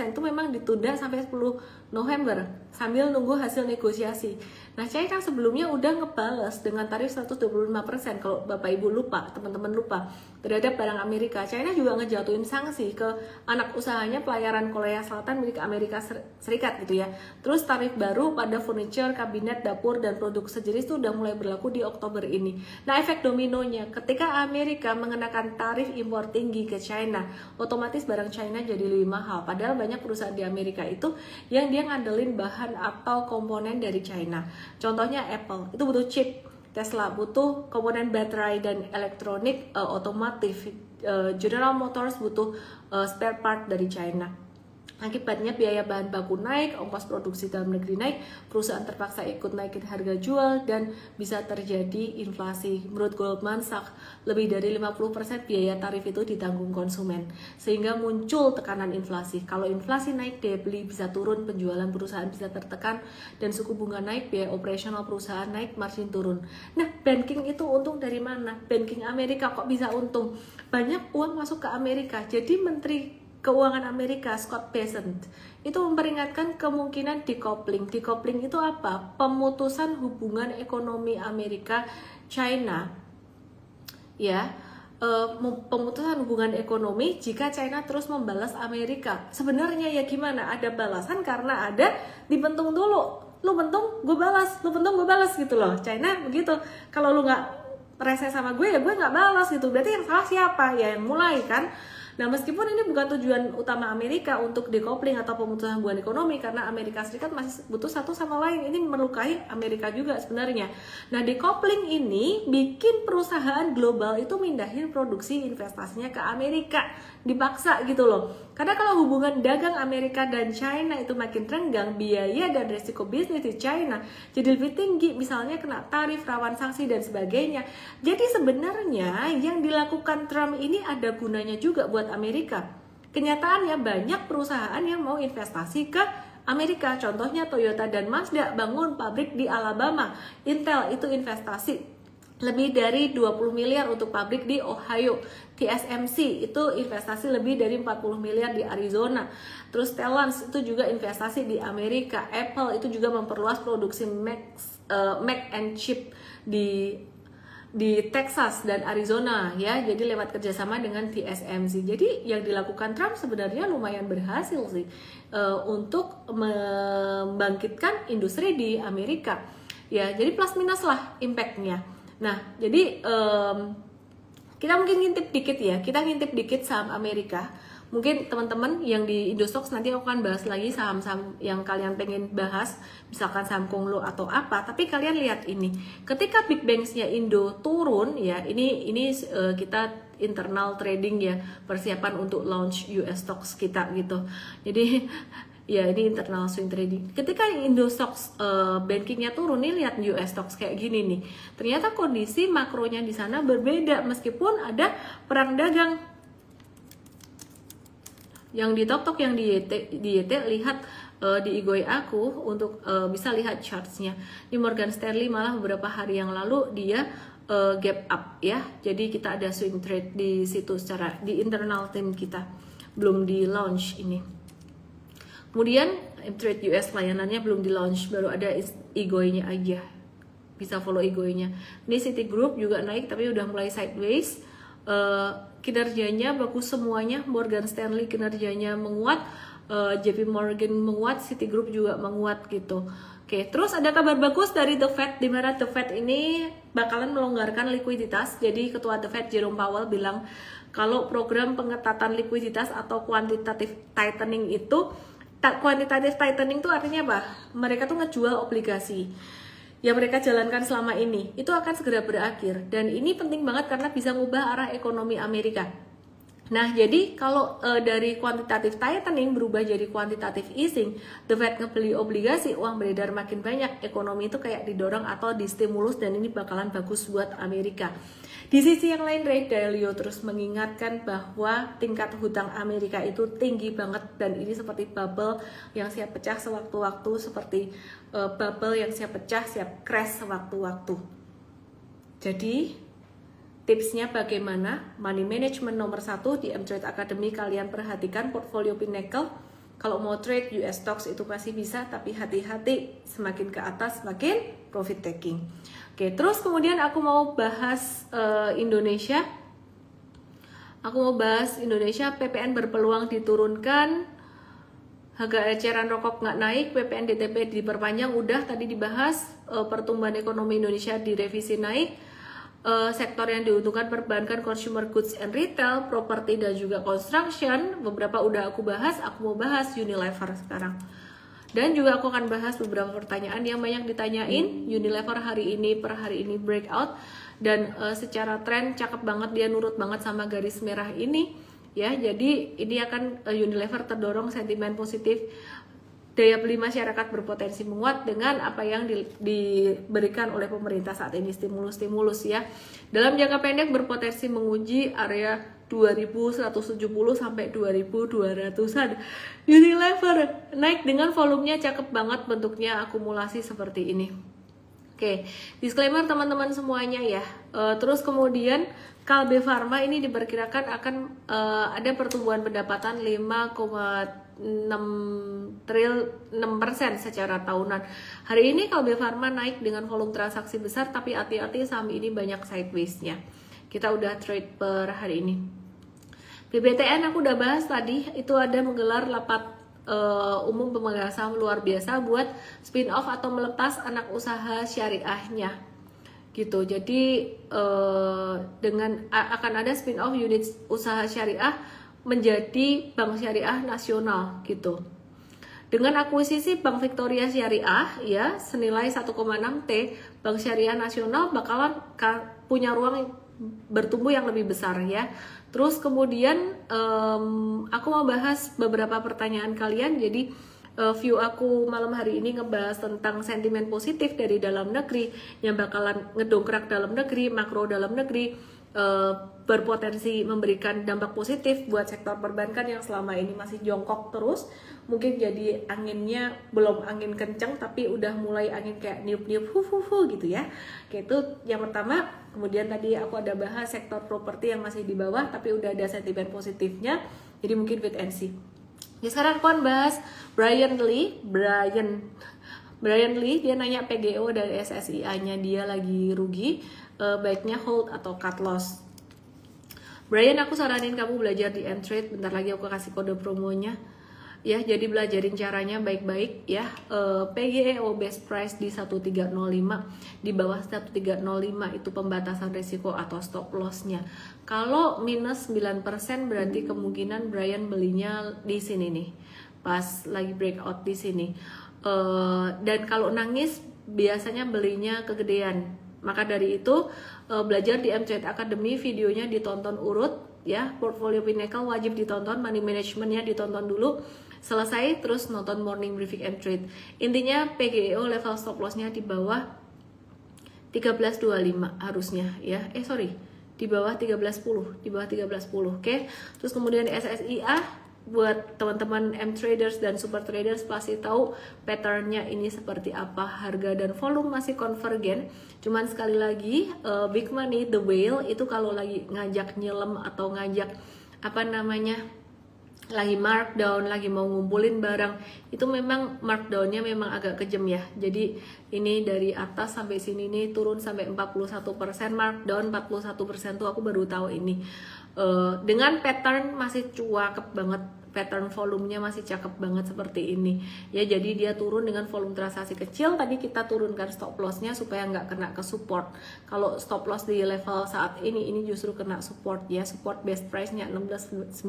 itu memang ditunda sampai 10 November sambil nunggu hasil negosiasi. Nah, China sebelumnya udah ngebales dengan tarif 125%. Kalau Bapak Ibu lupa, teman-teman lupa, terhadap barang Amerika. China juga ngejatuhin sanksi ke anak usahanya pelayaran Korea Selatan milik Amerika Serikat gitu ya. Terus tarif baru pada furniture, kabinet, dapur, dan produk sejenis itu udah mulai berlaku di Oktober ini. Nah, efek dominonya ketika Amerika mengenakan tarif impor tinggi ke China, otomatis barang China jadi lebih mahal. Padahal banyak perusahaan di Amerika itu yang dia ngandelin bahan atau komponen dari China. Contohnya Apple, itu butuh chip. Tesla butuh komponen baterai dan elektronik otomotif. General Motors butuh spare part dari China. Akibatnya biaya bahan baku naik, ongkos produksi dalam negeri naik, perusahaan terpaksa ikut naikin harga jual, dan bisa terjadi inflasi. Menurut Goldman Sachs, lebih dari 50% biaya tarif itu ditanggung konsumen, sehingga muncul tekanan inflasi. Kalau inflasi naik, daya beli bisa turun, penjualan perusahaan bisa tertekan, dan suku bunga naik, biaya operasional perusahaan naik, margin turun. Nah, banking itu untung dari mana? Banking Amerika kok bisa untung? Banyak uang masuk ke Amerika. Jadi Menteri Keuangan Amerika Scott Bessent itu memperingatkan kemungkinan decoupling. Decoupling itu apa? Pemutusan hubungan ekonomi Amerika China. Ya, pemutusan hubungan ekonomi jika China terus membalas Amerika. Sebenarnya ya gimana? Ada balasan karena ada dibentung dulu. Lu bentung, gue balas. Lu bentung, gue balas gitu loh. China begitu. Kalau lu nggak rese sama gue, ya gue nggak balas gitu. Berarti yang salah siapa? Ya yang mulai kan. Nah, meskipun ini bukan tujuan utama Amerika untuk decoupling atau pemutusan hubungan ekonomi, karena Amerika Serikat masih butuh satu sama lain, ini melukai Amerika juga sebenarnya. Nah, decoupling ini bikin perusahaan global itu mindahin produksi investasinya ke Amerika, dipaksa gitu loh. Karena kalau hubungan dagang Amerika dan China itu makin renggang, biaya dan resiko bisnis di China jadi lebih tinggi, misalnya kena tarif, rawan sanksi, dan sebagainya. Jadi sebenarnya yang dilakukan Trump ini ada gunanya juga buat Amerika. Kenyataannya banyak perusahaan yang mau investasi ke Amerika. Contohnya Toyota dan Mazda bangun pabrik di Alabama. Intel itu investasi lebih dari 20 miliar untuk pabrik di Ohio. TSMC itu investasi lebih dari 40 miliar di Arizona. Terus Stellantis itu juga investasi di Amerika. Apple itu juga memperluas produksi Mac and chip di Texas dan Arizona ya, jadi lewat kerjasama dengan TSMC. Jadi yang dilakukan Trump sebenarnya lumayan berhasil sih untuk membangkitkan industri di Amerika ya, jadi plus minus lah impactnya. Nah, jadi kita mungkin ngintip dikit ya, kita ngintip dikit saham Amerika. Mungkin teman-teman yang di Indostox nanti aku akan bahas lagi saham-saham yang kalian pengen bahas, misalkan saham Konglo atau apa. Tapi kalian lihat ini, ketika Big Banks-nya Indo turun ya, ini kita internal trading ya, persiapan untuk launch US stocks kita gitu. Jadi ya ini internal swing trading. Ketika Indostox bankingnya turun, nih lihat US stocks kayak gini nih. Ternyata kondisi makronya di sana berbeda meskipun ada perang dagang. Yang di TokTok, yang di YT lihat di Igoi aku untuk bisa lihat chartsnya. Di Morgan Stanley malah beberapa hari yang lalu dia gap up ya. Jadi kita ada swing trade di situ secara di internal tim kita, belum di launch ini. Kemudian Mtrade US layanannya belum di launch, baru ada IGOI-nya aja. Bisa follow IGOI-nya. Ini Citigroup juga naik tapi udah mulai sideways. Kinerjanya bagus semuanya. Morgan Stanley kinerjanya menguat, JP Morgan menguat, Citigroup juga menguat gitu. Oke, terus ada kabar bagus dari The Fed, di mana The Fed ini bakalan melonggarkan likuiditas. Jadi Ketua The Fed Jerome Powell bilang kalau program pengetatan likuiditas atau quantitative tightening itu, quantitative tightening itu artinya apa? Mereka tuh ngejual obligasi yang mereka jalankan selama ini, itu akan segera berakhir. Dan ini penting banget karena bisa mengubah arah ekonomi Amerika. Nah, jadi kalau dari quantitative tightening berubah jadi quantitative easing, The Fed ngebeli obligasi, uang beredar makin banyak, ekonomi itu kayak didorong atau distimulus, dan ini bakalan bagus buat Amerika. Di sisi yang lain, Ray Dalio terus mengingatkan bahwa tingkat hutang Amerika itu tinggi banget, dan ini seperti bubble yang siap pecah sewaktu-waktu, seperti bubble yang siap pecah, siap crash sewaktu-waktu. Jadi tipsnya bagaimana? Money management nomor 1 di Mtrade Academy, kalian perhatikan portfolio Pinnacle. Kalau mau trade US stocks itu masih bisa, tapi hati-hati, semakin ke atas semakin profit taking. Oke, terus kemudian aku mau bahas Indonesia. Aku mau bahas Indonesia, PPN berpeluang diturunkan, harga eceran rokok nggak naik, PPN DTP diperpanjang, udah tadi dibahas, pertumbuhan ekonomi Indonesia direvisi naik, sektor yang diuntungkan perbankan, consumer goods and retail, properti dan juga construction, beberapa udah aku bahas, aku mau bahas Unilever sekarang. Dan juga aku akan bahas beberapa pertanyaan yang banyak ditanyain. Unilever hari ini per hari ini breakout, dan secara tren cakep banget, dia nurut banget sama garis merah ini ya. Jadi ini akan Unilever terdorong sentimen positif, daya beli masyarakat berpotensi menguat dengan apa yang diberikan oleh pemerintah saat ini, stimulus-stimulus ya. Dalam jangka pendek berpotensi menguji area 2170 sampai 2200-an. Unilever naik dengan volumenya cakep banget, bentuknya akumulasi seperti ini. Oke, disclaimer teman-teman semuanya ya. Terus kemudian Kalbe Pharma ini diperkirakan akan ada pertumbuhan pendapatan 5,6% secara tahunan. Hari ini Kalbe Pharma naik dengan volume transaksi besar, tapi hati-hati saham ini banyak sideways-nya. Kita udah trade per hari ini. BBTN aku udah bahas tadi, itu ada menggelar rapat umum pemegang saham luar biasa buat spin off atau melepas anak usaha syariahnya gitu. Jadi dengan akan ada spin off unit usaha syariah menjadi bank syariah nasional gitu. Dengan akuisisi Bank Victoria Syariah ya senilai 1,6 T, Bank Syariah Nasional bakalan punya ruang bertumbuh yang lebih besar ya. Terus kemudian aku mau bahas beberapa pertanyaan kalian. Jadi view aku malam hari ini ngebahas tentang sentimen positif dari dalam negeri yang bakalan ngedongkrak dalam negeri, makro dalam negeri, berpotensi memberikan dampak positif buat sektor perbankan yang selama ini masih jongkok terus. Mungkin jadi anginnya belum angin kencang, tapi udah mulai angin kayak niup-niup gitu ya. Kayak itu yang pertama. Kemudian tadi aku ada bahas sektor properti yang masih di bawah tapi udah ada sentimen positifnya, jadi mungkin wait and see. Jadi sekarang aku akan bahas Brian Lee, dia nanya PGO dari SSIA-nya dia lagi rugi, baiknya hold atau cut loss. Brian, aku saranin kamu belajar di Mtrade, bentar lagi aku kasih kode promonya ya, jadi belajarin caranya baik-baik ya. PGEO best price di 1305, di bawah 1305 itu pembatasan risiko atau stop lossnya. Kalau minus 9% berarti kemungkinan Brian belinya di sini nih, pas lagi breakout di sini. Dan kalau nangis biasanya belinya kegedean. Maka dari itu belajar di Mtrade Academy, videonya ditonton urut ya. Portfolio Pinnacle wajib ditonton, money managementnya ditonton dulu selesai, terus nonton morning briefing Mtrade. Intinya PGEO level stop lossnya di bawah 1325 harusnya ya. Di bawah 1310, oke. Terus kemudian SSIA buat teman-teman M-traders dan super traders pasti tahu patternnya ini seperti apa, harga dan volume masih konvergen. Cuman sekali lagi big money, the whale itu kalau lagi ngajak nyelam atau ngajak lagi markdown, lagi mau ngumpulin barang, itu memang markdownnya memang agak kejam ya. Jadi ini dari atas sampai sini nih turun sampai 41% markdown, 41% tuh aku baru tahu ini. Dengan pattern masih cakep banget, pattern volumenya masih cakep banget seperti ini ya. Jadi dia turun dengan volume transaksi kecil. Tadi kita turunkan stop lossnya supaya nggak kena ke support. Kalau stop loss di level saat ini justru kena support ya, support best price nya 1695.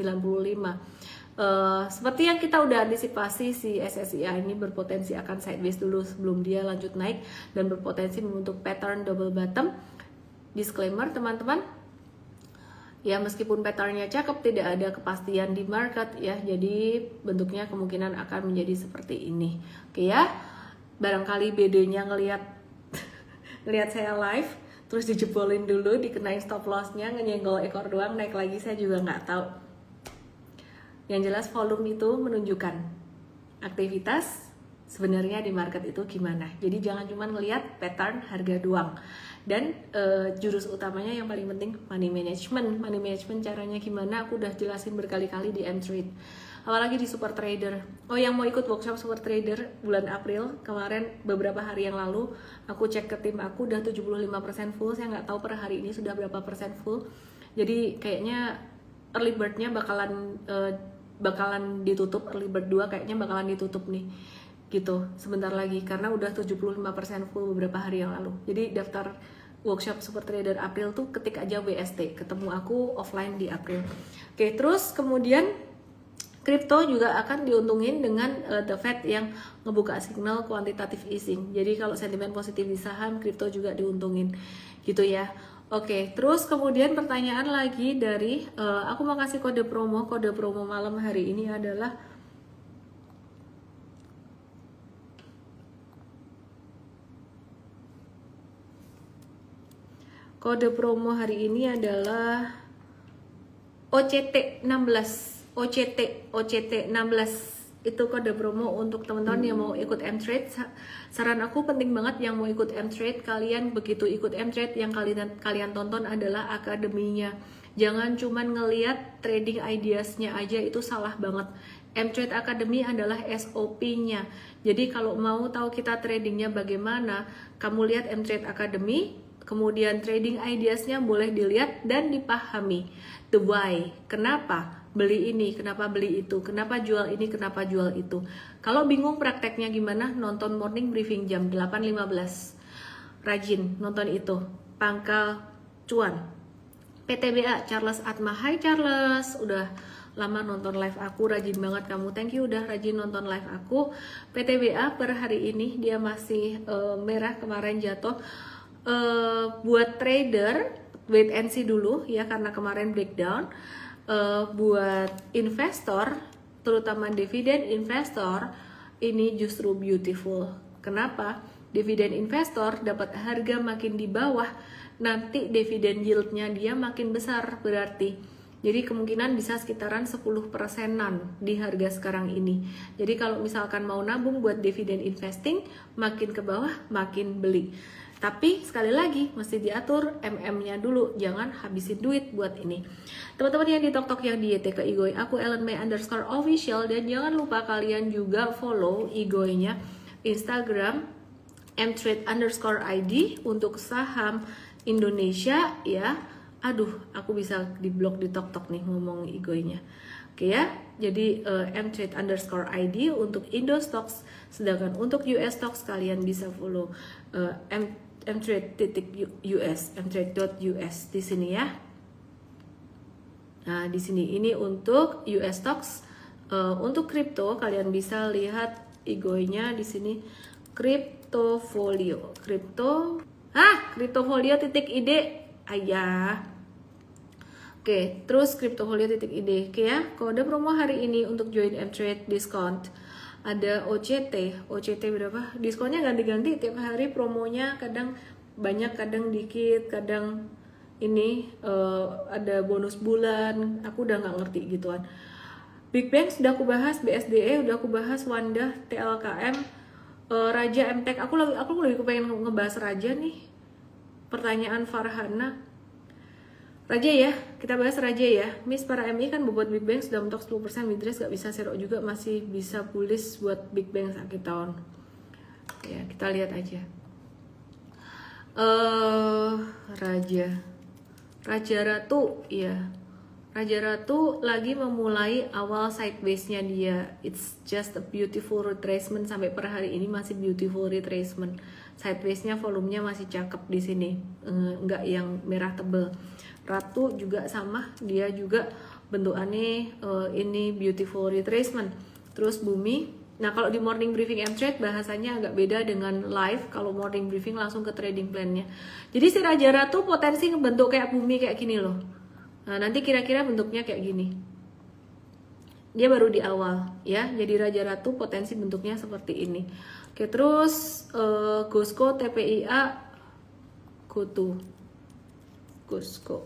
Seperti yang kita udah antisipasi, si SSIA ini berpotensi akan sideways dulu sebelum dia lanjut naik dan berpotensi membentuk pattern double bottom. Disclaimer teman-teman, ya meskipun patternnya cakep, tidak ada kepastian di market ya, jadi bentuknya kemungkinan akan menjadi seperti ini. Oke ya, barangkali bedanya ngelihat saya live terus dijebolin dulu, dikenain stop lossnya, nyenggol ekor doang, naik lagi saya juga nggak tahu. Yang jelas volume itu menunjukkan aktivitas sebenarnya di market itu gimana. Jadi jangan cuma ngelihat pattern harga doang. Dan jurus utamanya yang paling penting money management. Money management caranya gimana aku udah jelasin berkali-kali di M-Trade. Apalagi di Super Trader. Oh, yang mau ikut workshop Super Trader bulan April kemarin, beberapa hari yang lalu aku cek ke tim aku udah 75% full. Saya nggak tahu per hari ini sudah berapa persen full. Jadi kayaknya early bird-nya bakalan ditutup, early bird 2 kayaknya bakalan ditutup nih gitu sebentar lagi karena udah 75% full beberapa hari yang lalu. Jadi daftar workshop Super Trader April tuh ketik aja WST, ketemu aku offline di April. Oke, terus kemudian kripto juga akan diuntungin dengan the Fed yang ngebuka signal quantitative easing. Jadi kalau sentimen positif di saham, kripto juga diuntungin gitu ya. Oke, terus kemudian pertanyaan lagi dari aku mau kasih kode promo malam hari ini adalah kode promo hari ini adalah OCT 16. OCT 16 itu kode promo untuk teman-teman yang mau ikut M-Trade. Saran aku penting banget yang mau ikut M-Trade, kalian begitu ikut M-Trade yang kalian tonton adalah akademinya. Jangan cuman ngeliat trading ideas-nya aja, itu salah banget. M-Trade Academy adalah SOP-nya. Jadi kalau mau tahu kita tradingnya bagaimana, kamu lihat M-Trade Academy, kemudian trading ideas-nya boleh dilihat dan dipahami. The why, kenapa beli ini, kenapa beli itu, kenapa jual ini, kenapa jual itu. Kalau bingung prakteknya gimana, nonton morning briefing jam 8.15. Rajin nonton itu. Pangkal cuan. PTBA Charles Atma. Hai Charles, udah lama nonton live aku, rajin banget kamu. Thank you udah rajin nonton live aku. PTBA per hari ini dia masih merah, kemarin jatuh. Buat trader wait and see dulu ya karena kemarin breakdown. Buat investor, terutama dividen investor, ini justru beautiful. Kenapa? Dividen investor dapat harga makin di bawah, nanti dividen yieldnya dia makin besar berarti. Jadi kemungkinan bisa sekitaran 10%-an di harga sekarang ini. Jadi kalau misalkan mau nabung buat dividen investing, makin ke bawah makin beli. Tapi sekali lagi mesti diatur MM-nya dulu, jangan habisin duit buat ini. Teman-teman yang di TokTok yang di YT ke Igoy, aku @ellenmay_official, dan jangan lupa kalian juga follow Igoy-nya Instagram mtrade_id untuk saham Indonesia ya. Aduh, aku bisa diblok di TokTok nih ngomong Igoy-nya. Oke ya, jadi mtrade_id untuk Indo Stocks, sedangkan untuk US Stocks kalian bisa follow mtrade.us, mtrade.us di sini ya. Nah, di sini ini untuk US Stocks. Untuk kripto kalian bisa lihat Igoy-nya di sini, Cryptofolio. Cryptofolio.id ayah. Oke, terus Cryptofolio.id. Oke ya, kode promo hari ini untuk join M-Trade discount. Ada OCT berapa? Diskonnya ganti-ganti tiap hari, promonya kadang banyak, kadang dikit, kadang ini ada bonus bulan. Aku udah nggak ngerti gituan. Big Bang sudah aku bahas, BSDE udah aku bahas, Wanda, TLKM, Raja MTech. Aku lebih kepengen ngebahas Raja nih. Pertanyaan Farhana. Raja ya, kita bahas Raja ya. Miss, para MI kan bobot Big Bang sudah mentok 10%, midrange gak bisa serok juga, masih bisa bullish buat Big Bang akhir tahun. Ya, kita lihat aja. Raja Ratu, ya. Raja Ratu lagi memulai awal sideways-nya dia. It's just a beautiful retracement, sampai per hari ini masih beautiful retracement. Sideways-nya volumenya masih cakep di sini, enggak yang merah tebel. Ratu juga sama, dia juga bentukannya ini beautiful retracement. Terus Bumi, nah kalau di morning briefing M-Trade bahasanya agak beda dengan live. Kalau morning briefing langsung ke trading plan-nya. Jadi si Raja Ratu potensi ngebentuk kayak Bumi kayak gini loh. Nah nanti kira-kira bentuknya kayak gini. Dia baru di awal ya, jadi Raja Ratu potensi bentuknya seperti ini. Oke, terus Gosco, TPIA, GoTo, Gosco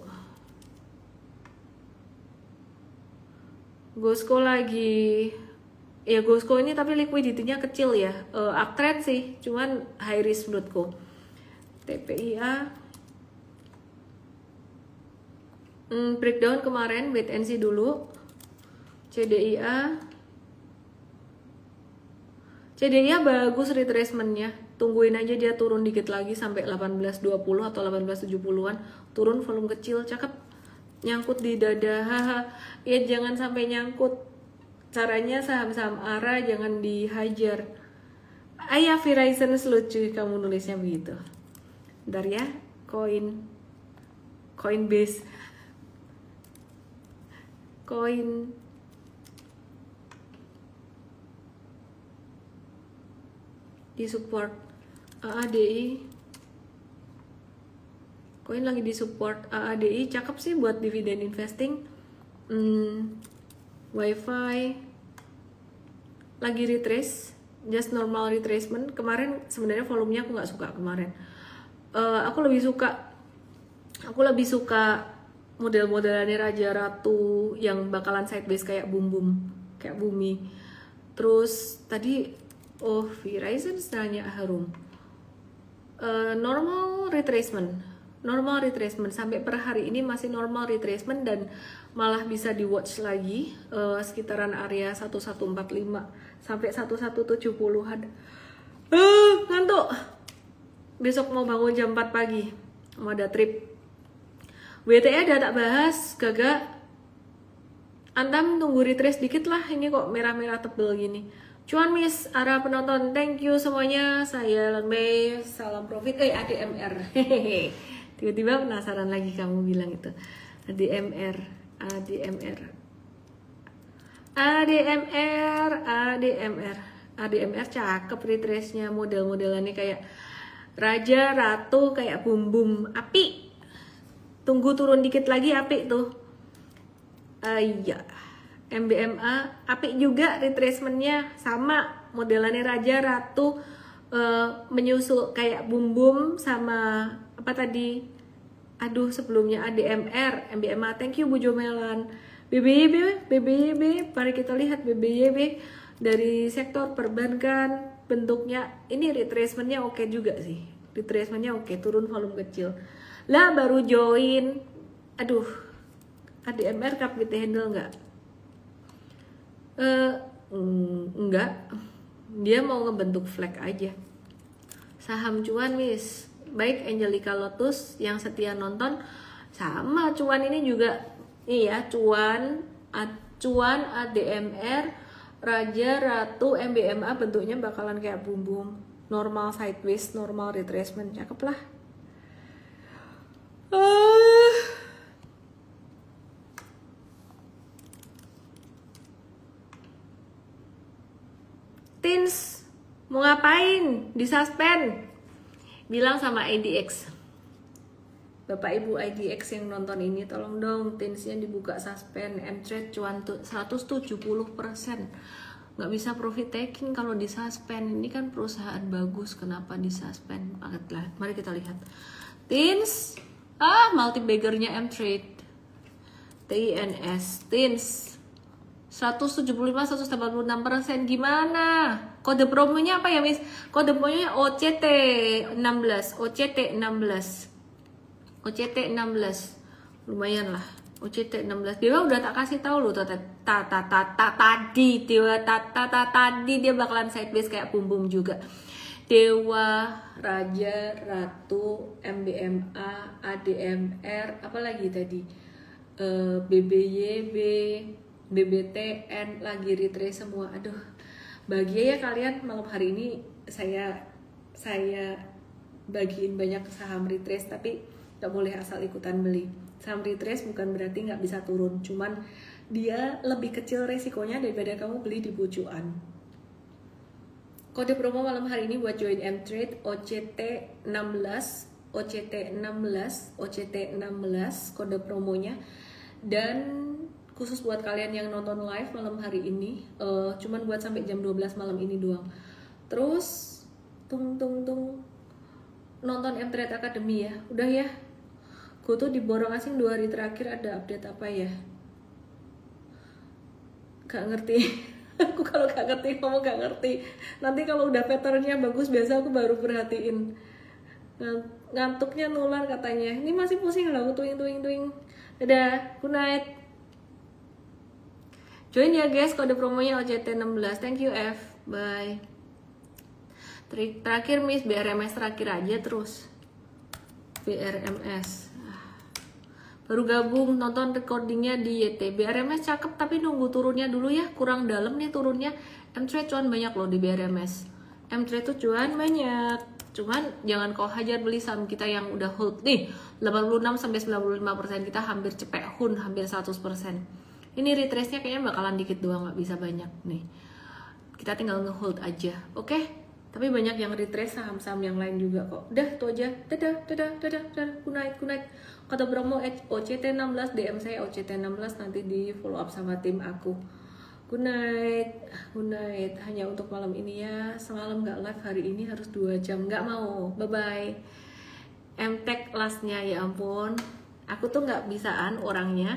lagi, ya Gosco ini tapi liquidity-nya kecil ya, uptrend sih, cuman high risk menurutku. TPIA, breakdown kemarin, wait and see dulu. CDIA bagus retracement-nya, tungguin aja dia turun dikit lagi sampai 1820 atau 1870-an, turun volume kecil, cakep. Nyangkut di dada, haha. Ya jangan sampai nyangkut. Caranya saham-saham ARA jangan dihajar. Ayah Verizon lucu kamu nulisnya begitu. Bentar ya, Coinbase, di support AADI. Koin lagi di support AADI, cakep sih buat dividen investing. Wifi lagi retrace, just normal retracement. Kemarin sebenarnya volumenya aku nggak suka kemarin. Aku lebih suka model-modelannya Raja Ratu yang bakalan sideways kayak kayak Bumi. Terus tadi Verizon istilahnya harum. Normal retracement sampai per hari ini masih normal retracement dan malah bisa di watch lagi sekitaran area 1145 sampai 1170-an. Ngantuk. Besok mau bangun jam 4 pagi, mau ada trip. WTE udah tak bahas, Gaga. Antam tunggu retrace dikit lah, ini kok merah-merah tebel gini. Cuan Miss, arah penonton, thank you semuanya. Saya Langmei, salam profit. ADMR. Tiba-tiba penasaran lagi kamu bilang itu. ADMR cakep retrace-nya, model-modelannya kayak Raja Ratu, kayak bum api. Tunggu turun dikit lagi api tuh. Iya. MBMA api juga retracement-nya sama, modelannya Raja Ratu, menyusul kayak bum sama apa tadi, sebelumnya ADMR, MBMA. Thank you Bu Jomelan. BBYB, mari kita lihat BBYB dari sektor perbankan, bentuknya ini retracement-nya oke juga sih, retracement-nya oke, turun volume kecil lah, baru join. ADMR kapit handle nggak? Enggak, dia mau ngebentuk flag aja. Saham cuan Miss, baik Angelica Lotus yang setia nonton, sama cuan ini juga. Iya, cuan ADMR, Raja Ratu, MBMA bentuknya bakalan kayak bum normal sideways, normal retracement, cakep lah. Tins, mau ngapain? Disuspend. Bilang sama IDX. Bapak Ibu IDX yang nonton ini, tolong dong tinsnya dibuka suspend. M-Trade cuan 170%. Nggak bisa profit taking kalau disuspend. Ini kan perusahaan bagus, kenapa disuspend? Mari kita lihat. Tins, multi baggernya M-Trade. TINS, Tins 175-186%, gimana? Kode promonya apa ya Miss? Kode promonya OCT 16. lumayan lah. OCT 16 Dewa udah tak kasih tahu loh tadi Dewa tadi dia bakalan sideways kayak Bum Bum juga. Dewa, Raja, Ratu, MBMA, ADMR, apalagi tadi BBYB, BBTN, lagi retrace semua. Aduh, bahagia ya kalian. Malam hari ini saya bagiin banyak saham retrace, tapi nggak boleh asal ikutan beli. Saham retrace bukan berarti nggak bisa turun, cuman dia lebih kecil resikonya daripada kamu beli di pucuan. Kode promo malam hari ini buat join M-Trade OCT 16, OCT 16, OCT 16 kode promonya. Dan khusus buat kalian yang nonton live malam hari ini, cuman buat sampai jam 12 malam ini doang. Terus nonton M-Trade Academy ya. Udah ya. Gue tuh diborong asing 2 hari terakhir, ada update apa ya? Gak ngerti. Aku kalau gak ngerti ngomong gak ngerti. Nanti kalau udah patternnya bagus biasa aku baru perhatiin. Ngantuknya nular katanya. Ini masih pusing loh, tuing. Dadah, good night. Join ya guys, kode promonya OCT 16. Thank you F. Bye. Terakhir Miss BRMS terakhir aja terus. BRMS. Baru gabung nonton recordingnya di YT. BRMS cakep tapi nunggu turunnya dulu ya, kurang dalam nih turunnya. M-Trade cuan banyak loh di BRMS. M-Trade tuh cuan banyak, cuman jangan kau hajar beli saham kita yang udah hold nih 86-95% kita hampir cepet hun, hampir 100%. Ini retrace nya kayaknya bakalan dikit doang, nggak bisa banyak nih, kita tinggal nge-hold aja, oke? Tapi banyak yang retrace saham-saham yang lain juga kok. Udah, itu aja. Dadah. Good night. Kata promo OCT 16, DM saya OCT 16, nanti di follow up sama tim aku. Good night. Hanya untuk malam ini ya. Semalam nggak live, hari ini harus 2 jam. Nggak mau. Bye-bye. M-Tech lastnya, ya ampun. Aku tuh nggak bisaan orangnya.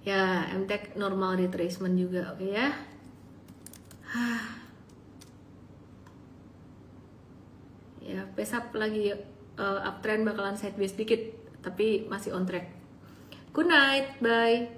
Ya, M-Tech normal retracement juga, oke ya. Ya, pesap lagi uptrend bakalan sideways dikit, tapi masih on track. Good night, bye.